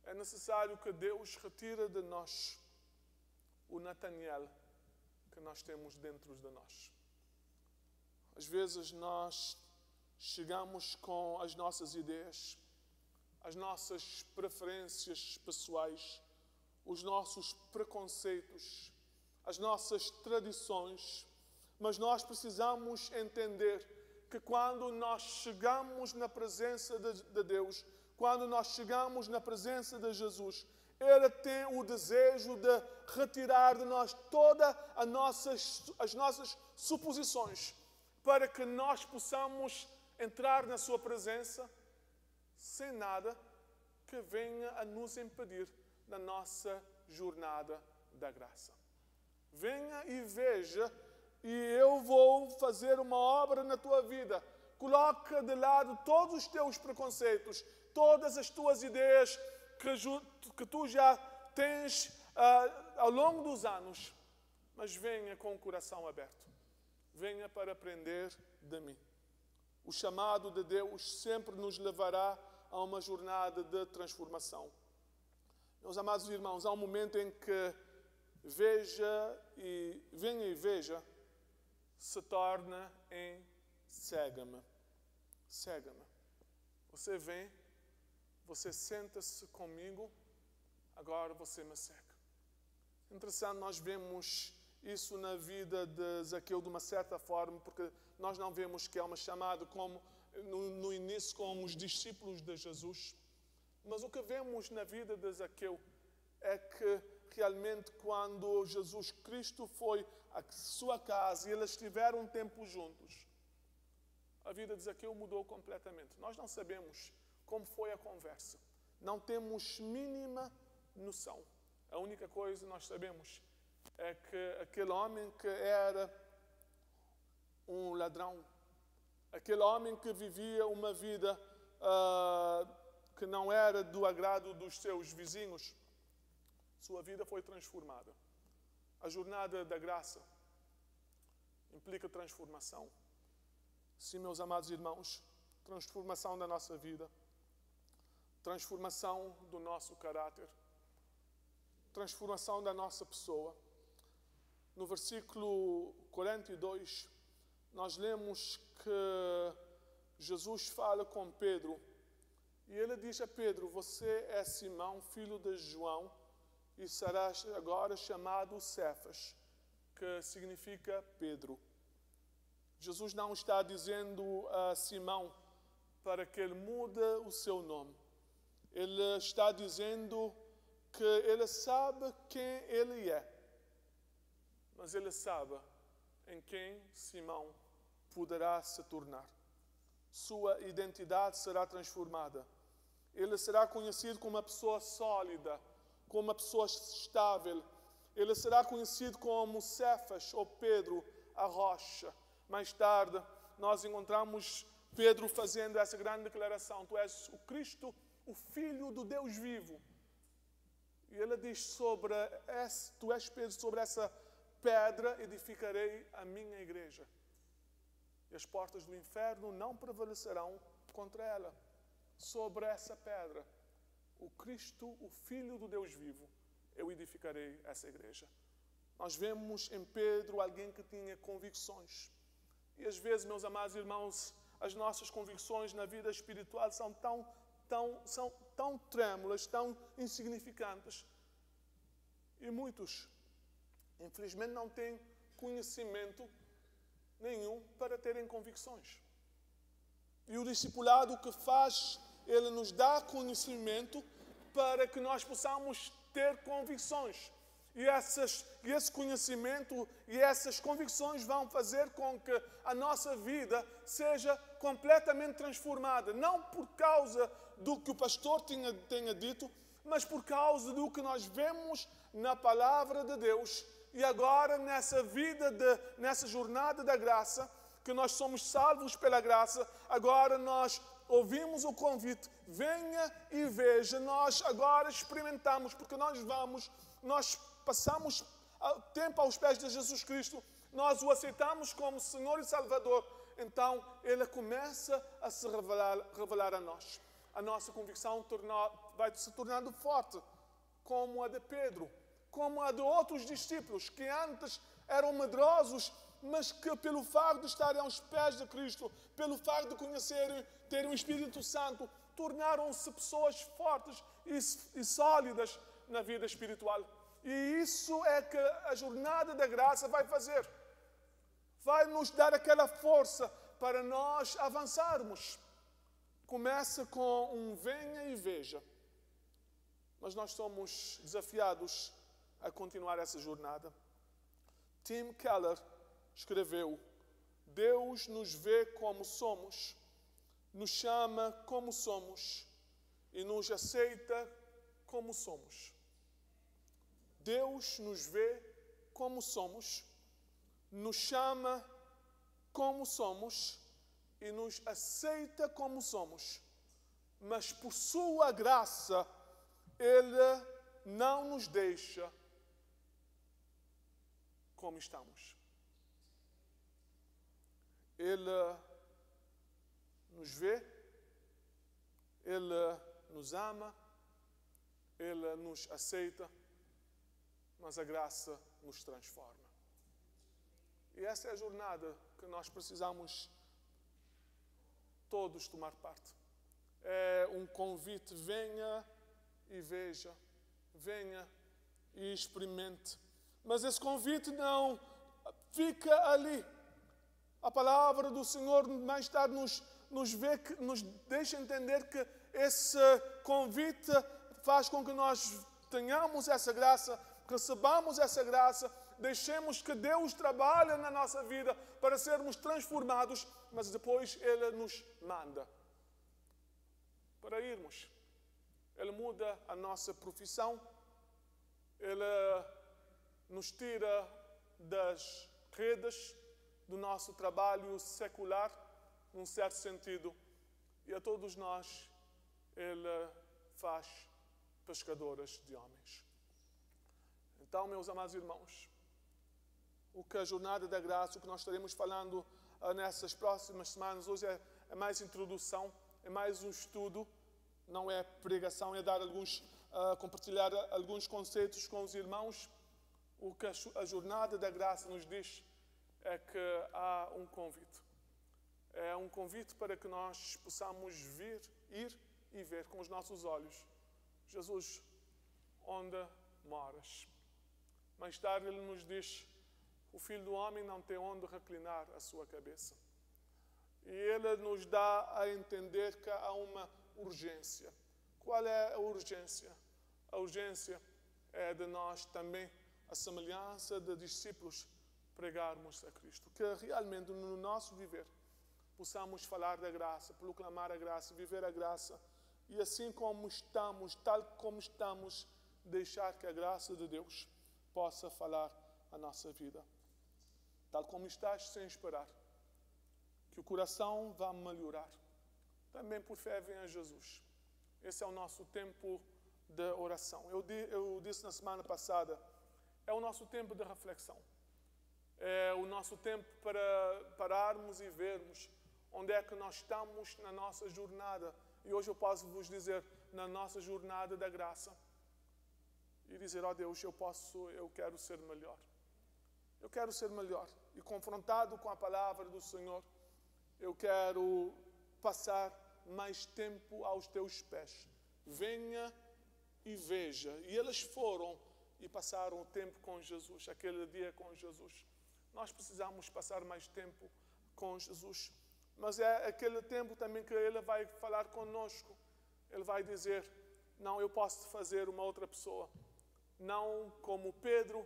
é necessário que Deus retire de nós o Natanael que nós temos dentro de nós. Às vezes nós chegamos com as nossas ideias, as nossas preferências pessoais, os nossos preconceitos, as nossas tradições, mas nós precisamos entender que quando nós chegamos na presença de Deus, quando nós chegamos na presença de Jesus, Ele tem o desejo de retirar de nós todas as nossas suposições, para que nós possamos entrar na sua presença sem nada que venha a nos impedir na nossa jornada da graça. Venha e veja, e eu vou fazer uma obra na tua vida. Coloca de lado todos os teus preconceitos, todas as tuas ideias que tu já tens ao longo dos anos, mas venha com o coração aberto. Venha para aprender de mim. O chamado de Deus sempre nos levará a uma jornada de transformação. Meus amados irmãos, há um momento em que venha e veja, se torna em cega-me. Cega-me. Você vem, você senta-se comigo, agora você me cega. Interessante, nós vemos isso na vida de Zaqueu de uma certa forma, porque nós não vemos que é uma chamada como no início como os discípulos de Jesus. Mas o que vemos na vida de Zaqueu é que realmente quando Jesus Cristo foi à sua casa e eles estiveram um tempo juntos, a vida de Zaqueu mudou completamente. Nós não sabemos como foi a conversa. Não temos mínima noção. A única coisa que nós sabemos é que aquele homem que era um ladrão, aquele homem que vivia uma vida que não era do agrado dos seus vizinhos, sua vida foi transformada. A jornada da graça implica transformação. Sim, meus amados irmãos, transformação da nossa vida, transformação do nosso caráter, transformação da nossa pessoa. No versículo 42, nós lemos que Jesus fala com Pedro e ele diz a Pedro: você é Simão, filho de João, e serás agora chamado Cefas, que significa Pedro. Jesus não está dizendo a Simão para que ele mude o seu nome. Ele está dizendo que ele sabe quem ele é, mas ele sabe em quem Simão poderá se tornar. Sua identidade será transformada. Ele será conhecido como uma pessoa sólida, como uma pessoa estável. Ele será conhecido como Cefas, ou Pedro, a rocha. Mais tarde, nós encontramos Pedro fazendo essa grande declaração: tu és o Cristo, o Filho do Deus vivo. E ele diz tu és Pedro, sobre essa pedra edificarei a minha igreja. E as portas do inferno não prevalecerão contra ela. Sobre essa pedra, o Cristo, o Filho do Deus vivo, eu edificarei essa igreja. Nós vemos em Pedro alguém que tinha convicções. E às vezes, meus amados irmãos, as nossas convicções na vida espiritual são tão trêmulas, tão insignificantes. E muitos, infelizmente, não têm conhecimento nenhum para terem convicções. E o discipulado que faz, ele nos dá conhecimento para que nós possamos ter convicções. E esse conhecimento e essas convicções vão fazer com que a nossa vida seja completamente transformada. Não por causa do que o pastor tenha dito, mas por causa do que nós vemos na palavra de Deus. E agora, nessa jornada da graça, que nós somos salvos pela graça, agora nós ouvimos o convite: venha e veja. Nós agora experimentamos, porque nós passamos tempo aos pés de Jesus Cristo, nós o aceitamos como Senhor e Salvador. Então, Ele começa a se revelar a nós. A nossa convicção vai se tornando forte, como a de Pedro, como a de outros discípulos que antes eram medrosos, mas que pelo facto de estarem aos pés de Cristo, pelo facto de conhecerem, terem o Espírito Santo, tornaram-se pessoas fortes e sólidas na vida espiritual. E isso é que a jornada da graça vai fazer. Vai nos dar aquela força para nós avançarmos. Começa com um venha e veja. Mas nós somos desafiados a continuar essa jornada. Tim Keller escreveu: Deus nos vê como somos, nos chama como somos e nos aceita como somos. Deus nos vê como somos, nos chama como somos e nos aceita como somos. Mas por sua graça, Ele não nos deixa como estamos. Ele nos vê, Ele nos ama, Ele nos aceita, mas a graça nos transforma. E essa é a jornada que nós precisamos todos tomar parte. É um convite: venha e veja, venha e experimente. Mas esse convite não fica ali. A palavra do Senhor mais tarde nos deixa entender que esse convite faz com que nós tenhamos essa graça, recebamos essa graça, deixemos que Deus trabalhe na nossa vida para sermos transformados, mas depois Ele nos manda para irmos. Ele muda a nossa profissão, Ele nos tira das redes do nosso trabalho secular, num certo sentido, e a todos nós Ele faz pescadores de homens. Então, meus amados irmãos, o que a jornada da graça, o que nós estaremos falando nessas próximas semanas, hoje é mais introdução, é mais um estudo, não é pregação, é dar compartilhar alguns conceitos com os irmãos. O que a jornada da graça nos diz é que há um convite. É um convite para que nós possamos ir e ver com os nossos olhos: Jesus, onde moras? Mais tarde Ele nos diz: o Filho do Homem não tem onde reclinar a sua cabeça. E Ele nos dá a entender que há uma urgência. Qual é a urgência? A urgência é de nós também, a semelhança de discípulos, pregarmos a Cristo. Que realmente no nosso viver possamos falar da graça, proclamar a graça, viver a graça. E assim como estamos, tal como estamos, deixar que a graça de Deus possa falar a nossa vida. Tal como estás, sem esperar. Que o coração vá melhorar. Também por fé vem a Jesus. Esse é o nosso tempo de oração. Eu disse na semana passada, é o nosso tempo de reflexão. É o nosso tempo para pararmos e vermos onde é que nós estamos na nossa jornada. E hoje eu posso vos dizer, na nossa jornada da graça. E dizer: ó Deus, eu quero ser melhor. Eu quero ser melhor. E confrontado com a palavra do Senhor, eu quero passar mais tempo aos teus pés. Venha e veja. E eles foram e passaram o tempo com Jesus, aquele dia com Jesus. Nós precisamos passar mais tempo com Jesus. Mas é aquele tempo também que Ele vai falar conosco. Ele vai dizer: não, eu posso fazer uma outra pessoa. Não como Pedro,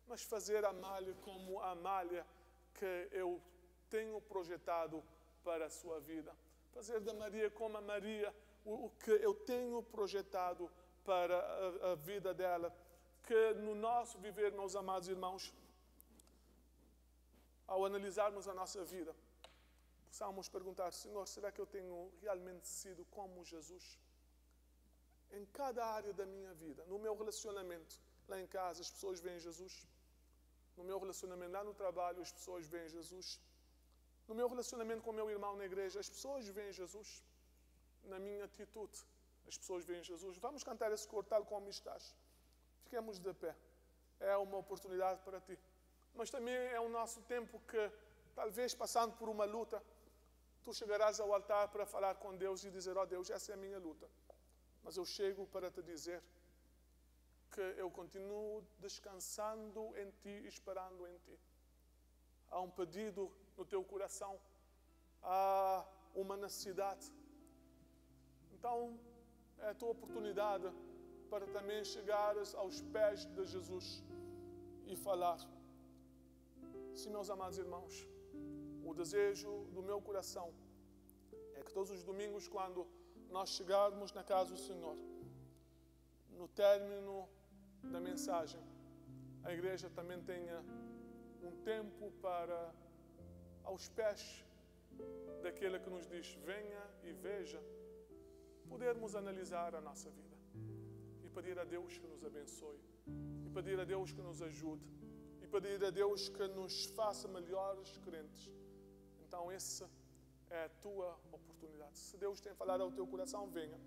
mas fazer a Amália como a Amália que eu tenho projetado para a sua vida. Fazer da Maria como a Maria, o que eu tenho projetado para a vida dela. Que no nosso viver, meus amados irmãos, ao analisarmos a nossa vida, possamos perguntar: Senhor, será que eu tenho realmente sido como Jesus? Em cada área da minha vida, no meu relacionamento, lá em casa, as pessoas veem Jesus. No meu relacionamento lá no trabalho, as pessoas veem Jesus. No meu relacionamento com o meu irmão na igreja, as pessoas veem Jesus. Na minha atitude, as pessoas veem Jesus. Vamos cantar esse coro, tal como estás. Fiquemos de pé. É uma oportunidade para ti. Mas também é o nosso tempo que, talvez passando por uma luta, tu chegarás ao altar para falar com Deus e dizer: ó Deus, essa é a minha luta. Mas eu chego para te dizer que eu continuo descansando em ti, esperando em ti. Há um pedido no teu coração, há uma necessidade. Então, é a tua oportunidade para também chegares aos pés de Jesus e falar. Sim, meus amados irmãos, o desejo do meu coração é que todos os domingos, quando nós chegarmos na casa do Senhor, no término da mensagem, a igreja também tenha um tempo para, aos pés daquele que nos diz: venha e veja, podermos analisar a nossa vida e pedir a Deus que nos abençoe, e pedir a Deus que nos ajude, e pedir a Deus que nos faça melhores crentes. Então essa é a tua oportunidade. Se Deus tem falado ao teu coração, venha.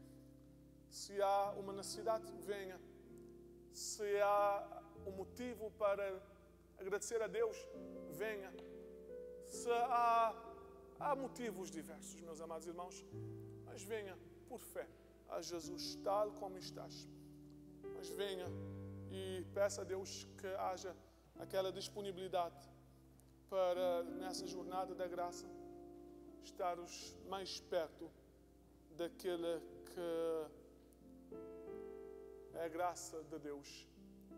Se há uma necessidade, venha. Se há um motivo para agradecer a Deus, venha. Se há motivos diversos, meus amados irmãos, mas venha por fé a Jesus tal como estás. Mas venha e peça a Deus que haja aquela disponibilidade para, nessa jornada da graça, estares mais perto daquele que é a graça de Deus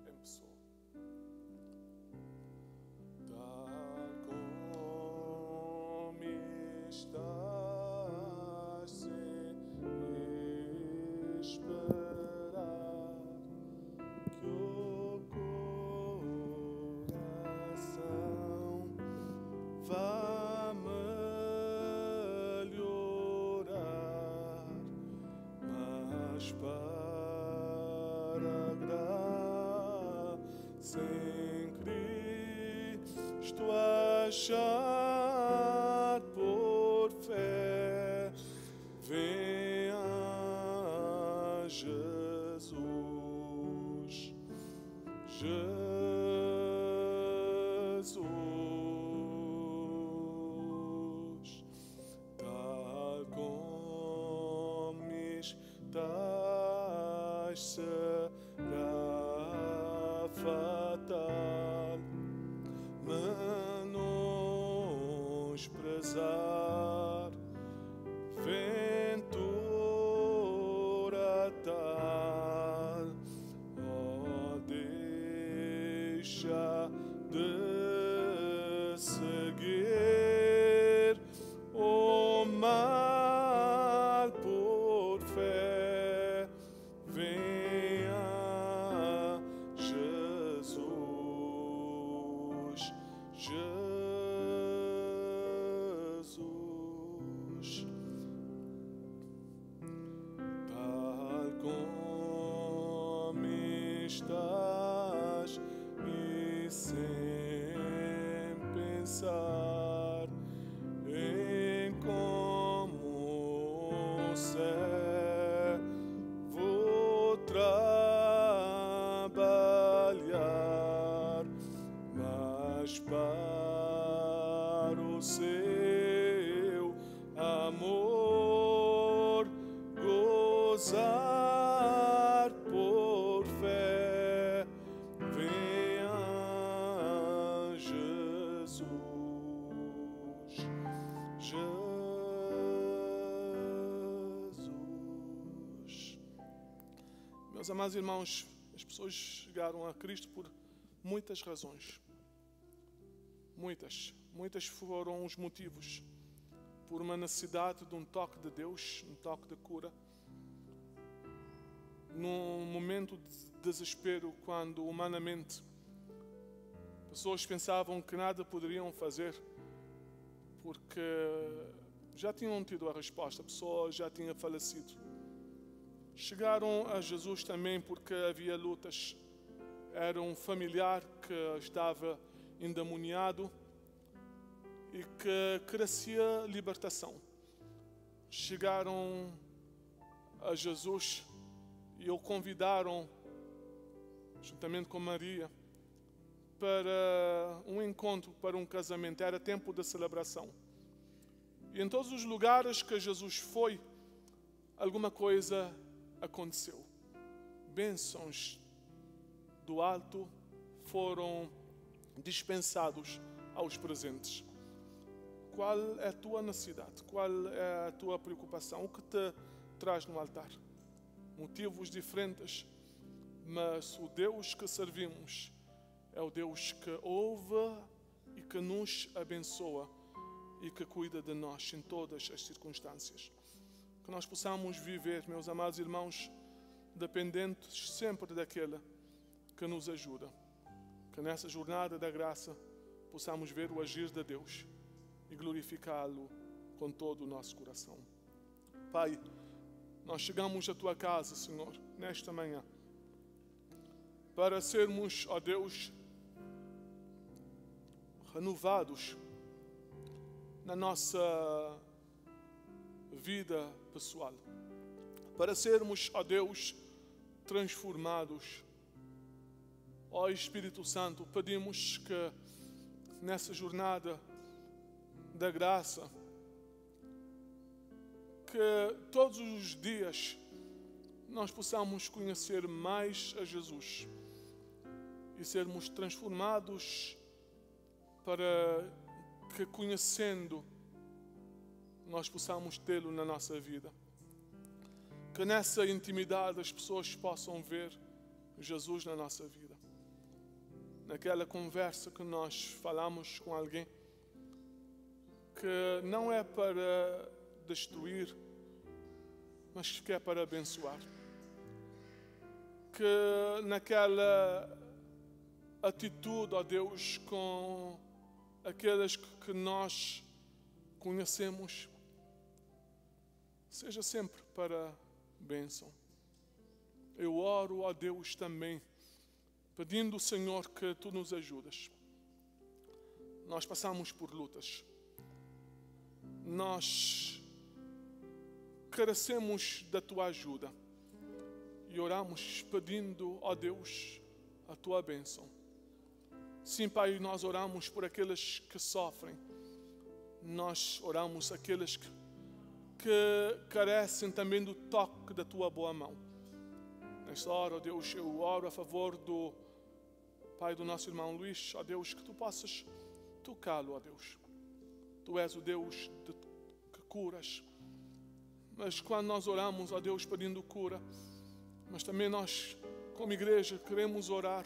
em pessoa. Tal como estás sem esperar que o coração vá melhorar, mas para a graça em Cristo achar por fé, venha Jesus, Jesus, tal como estás será fatal menosprezar ventura tal, oh, deixa de seguir o mal por fé, venha Jesus, Jesus, tal como estás e sem pensar em como servo trabalhar, mas para o seu amor gozar por fé, venha Jesus, Jesus. Meus amados irmãos, as pessoas chegaram a Cristo por muitas razões. Muitas foram os motivos. Por uma necessidade de um toque de Deus, um toque de cura. Num momento de desespero, quando humanamente pessoas pensavam que nada poderiam fazer, porque já tinham tido a resposta, a pessoa já tinha falecido. Chegaram a Jesus também porque havia lutas. Era um familiar que estava endemoniado e que crescia libertação. Chegaram a Jesus e o convidaram, juntamente com Maria, para um encontro, para um casamento. Era tempo de celebração. E em todos os lugares que Jesus foi, alguma coisa aconteceu. Bênçãos do alto foram dispensados aos presentes. Qual é a tua necessidade? Qual é a tua preocupação? O que te traz no altar? Motivos diferentes, mas o Deus que servimos é o Deus que ouve e que nos abençoa e que cuida de nós em todas as circunstâncias. Que nós possamos viver, meus amados irmãos, dependentes sempre daquele que nos ajuda. Que nessa jornada da graça possamos ver o agir de Deus e glorificá-lo com todo o nosso coração. Pai, nós chegamos à Tua casa, Senhor, nesta manhã, para sermos, ó Deus, renovados na nossa vida pessoal. Para sermos, ó Deus, transformados. Ó Espírito Santo, pedimos que nessa jornada da graça, que todos os dias nós possamos conhecer mais a Jesus e sermos transformados para que, conhecendo, nós possamos tê-lo na nossa vida. Que nessa intimidade as pessoas possam ver Jesus na nossa vida. Naquela conversa que nós falamos com alguém, que não é para destruir, mas que é para abençoar. Que naquela atitude, ó Deus, com aqueles que nós conhecemos, seja sempre para bênção. Eu oro, ó Deus, também, pedindo, Senhor, que Tu nos ajudas. Nós passamos por lutas. Nós carecemos da Tua ajuda. E oramos pedindo, ó Deus, a Tua bênção. Sim, Pai, nós oramos por aqueles que sofrem. Nós oramos aqueles que carecem também do toque da Tua boa mão. Nesta hora, ó Deus, eu oro a favor do Pai do nosso irmão Luís, ó Deus, que Tu possas tocá-lo, ó Deus. Tu és o Deus que curas. Mas quando nós oramos, ó Deus, pedindo cura, mas também nós, como igreja, queremos orar,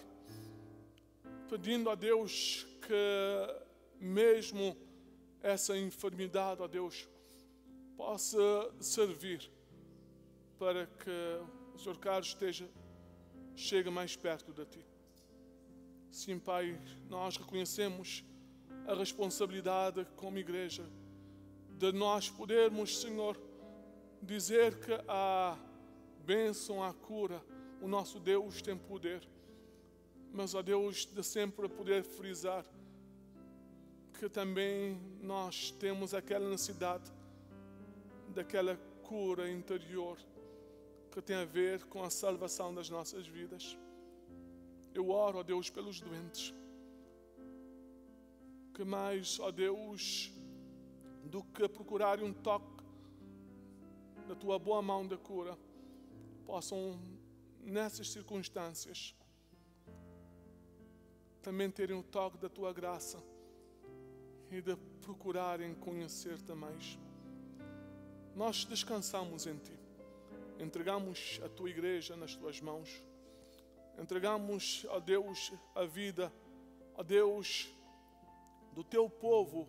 pedindo a Deus que mesmo essa enfermidade, ó Deus, possa servir para que o Senhor Carlos chegue mais perto de Ti. Sim, Pai, nós reconhecemos a responsabilidade como igreja de nós podermos, Senhor, dizer que a bênção, a cura, o nosso Deus tem poder. Mas, ó Deus, de sempre poder frisar que também nós temos aquela necessidade daquela cura interior que tem a ver com a salvação das nossas vidas. Eu oro, ó Deus, pelos doentes. Que mais, ó Deus, do que procurar um toque da Tua boa mão de cura, possam, nessas circunstâncias, também terem o toque da Tua graça e de procurarem conhecer-te mais. Nós descansamos em Ti. Entregamos a Tua igreja nas Tuas mãos. Entregamos, ó Deus, a vida, ó Deus, do Teu povo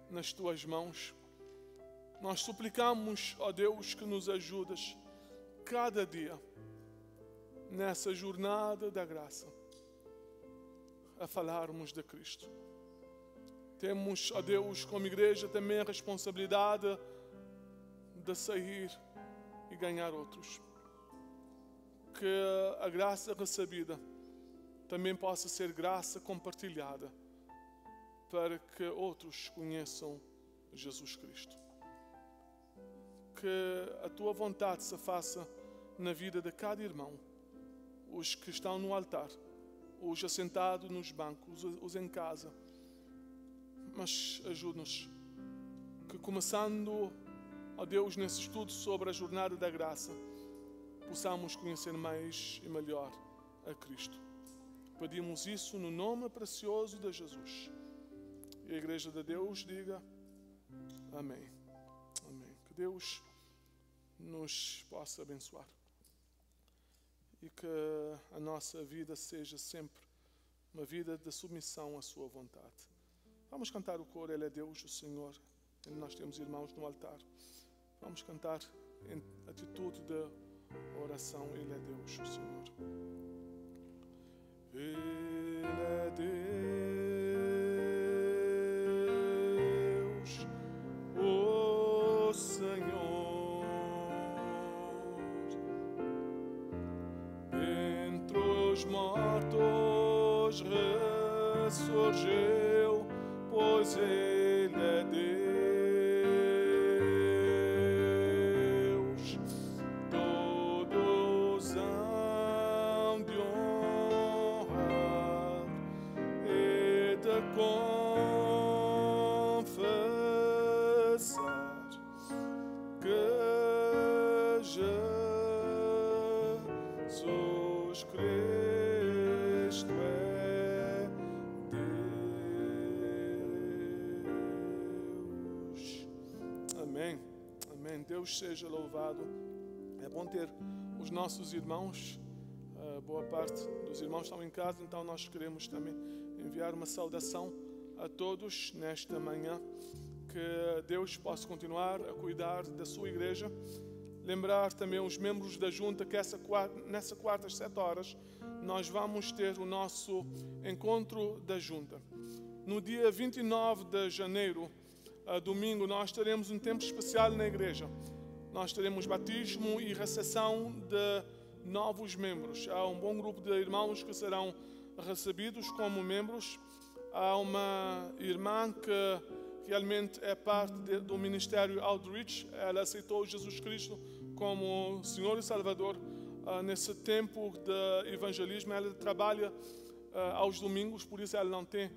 nas Tuas mãos. Nós suplicamos, ó Deus, que nos ajudes cada dia nessa jornada da graça a falarmos de Cristo. Temos, ó Deus, como igreja também a responsabilidade de sair e ganhar outros. Que a graça recebida também possa ser graça compartilhada para que outros conheçam Jesus Cristo. Que a Tua vontade se faça na vida de cada irmão, os que estão no altar, os assentados nos bancos, os em casa. Mas ajude-nos que, começando, ó Deus, nesse estudo sobre a jornada da graça, possamos conhecer mais e melhor a Cristo. Pedimos isso no nome precioso de Jesus. E a igreja de Deus diga amém. Amém. Que Deus nos possa abençoar. E que a nossa vida seja sempre uma vida de submissão à Sua vontade. Vamos cantar o coro, Ele é Deus, o Senhor. Nós temos irmãos no altar. Vamos cantar em atitude de oração, Ele é Deus, o Senhor. Ele é Deus, o Senhor. Dentre os mortos ressurgiu Ele é Deus. Todos hão de honrar e de confessar que Jesus Cristo é Deus. Amém. Amém. Deus seja louvado. É bom ter os nossos irmãos. Boa parte dos irmãos estão em casa, então nós queremos também enviar uma saudação a todos nesta manhã. Que Deus possa continuar a cuidar da sua igreja. Lembrar também os membros da junta que nessa quarta às 7 horas nós vamos ter o nosso encontro da junta. No dia 29 de janeiro, domingo, nós teremos um tempo especial na igreja. Nós teremos batismo e recepção de novos membros. Há um bom grupo de irmãos que serão recebidos como membros. Há uma irmã que realmente é parte do Ministério Outreach. Ela aceitou Jesus Cristo como Senhor e Salvador nesse tempo de evangelismo. Ela trabalha aos domingos, por isso ela não tem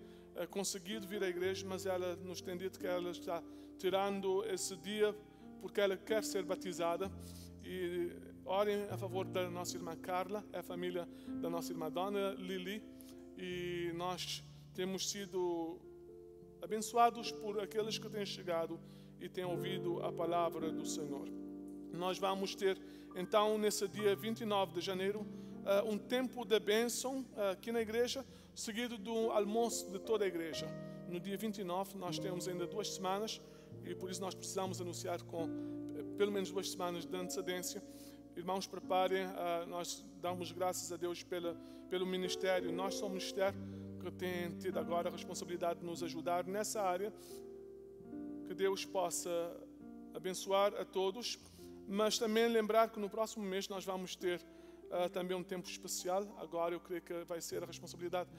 conseguido vir à igreja, mas ela nos tem dito que ela está tirando esse dia porque ela quer ser batizada. E orem a favor da nossa irmã Carla, é a família da nossa irmã Dona Lili, e nós temos sido abençoados por aqueles que têm chegado e têm ouvido a palavra do Senhor. Nós vamos ter, então, nesse dia 29 de janeiro, um tempo de bênção aqui na igreja, seguido do almoço de toda a igreja. No dia 29, nós temos ainda 2 semanas, e por isso nós precisamos anunciar com pelo menos 2 semanas de antecedência. Irmãos, preparem, nós damos graças a Deus pelo ministério. Nós somos um ministério que tem tido agora a responsabilidade de nos ajudar nessa área. Que Deus possa abençoar a todos, mas também lembrar que no próximo mês nós vamos ter também um tempo especial. Agora eu creio que vai ser a responsabilidade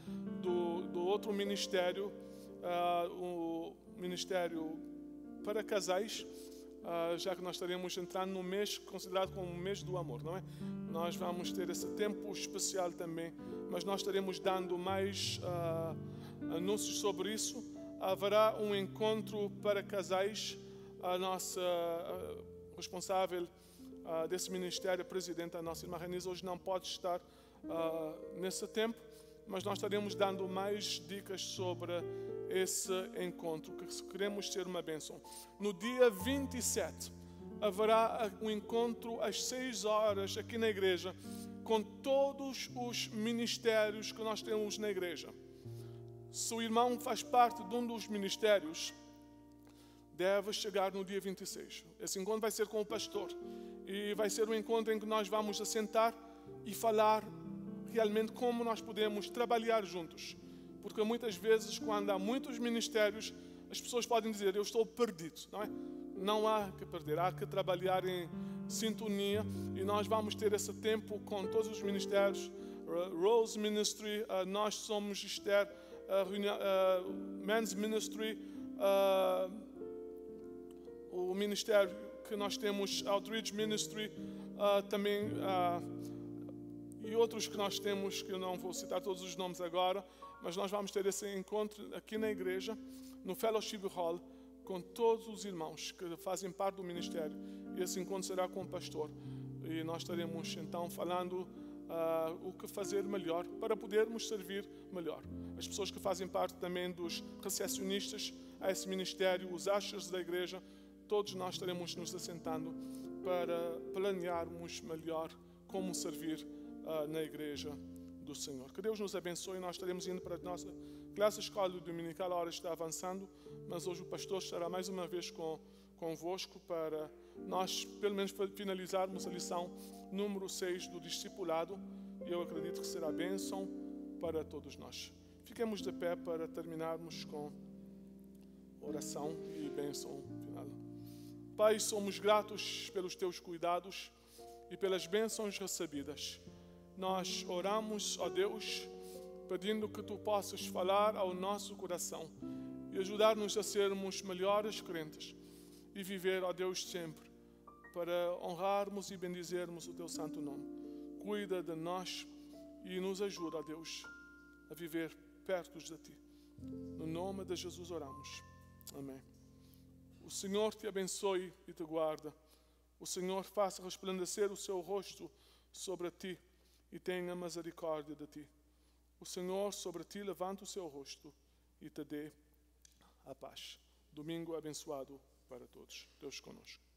do outro ministério, o ministério para casais, já que nós estaremos entrando no mês considerado como o mês do amor, não é? Nós vamos ter esse tempo especial também, mas nós estaremos dando mais anúncios sobre isso. Haverá um encontro para casais. A nossa responsável desse ministério, a presidente, a nossa irmã Renise, hoje não pode estar nesse tempo, mas nós estaremos dando mais dicas sobre esse encontro, que queremos ser uma bênção. No dia 27, haverá um encontro às 6 horas aqui na igreja, com todos os ministérios que nós temos na igreja. Se o irmão faz parte de um dos ministérios, deve chegar no dia 26. Esse encontro vai ser com o pastor, e vai ser um encontro em que nós vamos assentar e falar realmente como nós podemos trabalhar juntos. Porque muitas vezes, quando há muitos ministérios, as pessoas podem dizer: eu estou perdido, não é? Não há que perder, há que trabalhar em sintonia, e nós vamos ter esse tempo com todos os ministérios. Rose Ministry, nós somos Esther, Men's Ministry, o ministério que nós temos, Outreach Ministry, também, e outros que nós temos, que eu não vou citar todos os nomes agora, mas nós vamos ter esse encontro aqui na igreja, no Fellowship Hall, com todos os irmãos que fazem parte do ministério. E esse encontro será com o pastor. E nós estaremos então falando o que fazer melhor para podermos servir melhor. As pessoas que fazem parte também dos recepcionistas a esse ministério, os ushers da igreja, todos nós estaremos nos assentando para planearmos melhor como servir na igreja do Senhor. Que Deus nos abençoe. Nós estaremos indo para a nossa classe escola dominical. A hora está avançando, mas hoje o pastor estará mais uma vez convosco para nós, pelo menos, finalizarmos a lição número 6 do discipulado. E eu acredito que será bênção para todos nós. Fiquemos de pé para terminarmos com oração e bênção final. Pai, somos gratos pelos teus cuidados e pelas bênçãos recebidas. Nós oramos, ó Deus, pedindo que tu possas falar ao nosso coração e ajudar-nos a sermos melhores crentes e viver, ó Deus, sempre para honrarmos e bendizermos o Teu santo nome. Cuida de nós e nos ajuda, ó Deus, a viver perto de Ti. No nome de Jesus oramos. Amém. O Senhor te abençoe e te guarda. O Senhor faça resplandecer o seu rosto sobre ti e tenha misericórdia de ti. O Senhor sobre ti levanta o seu rosto e te dê a paz. Domingo abençoado para todos. Deus conosco.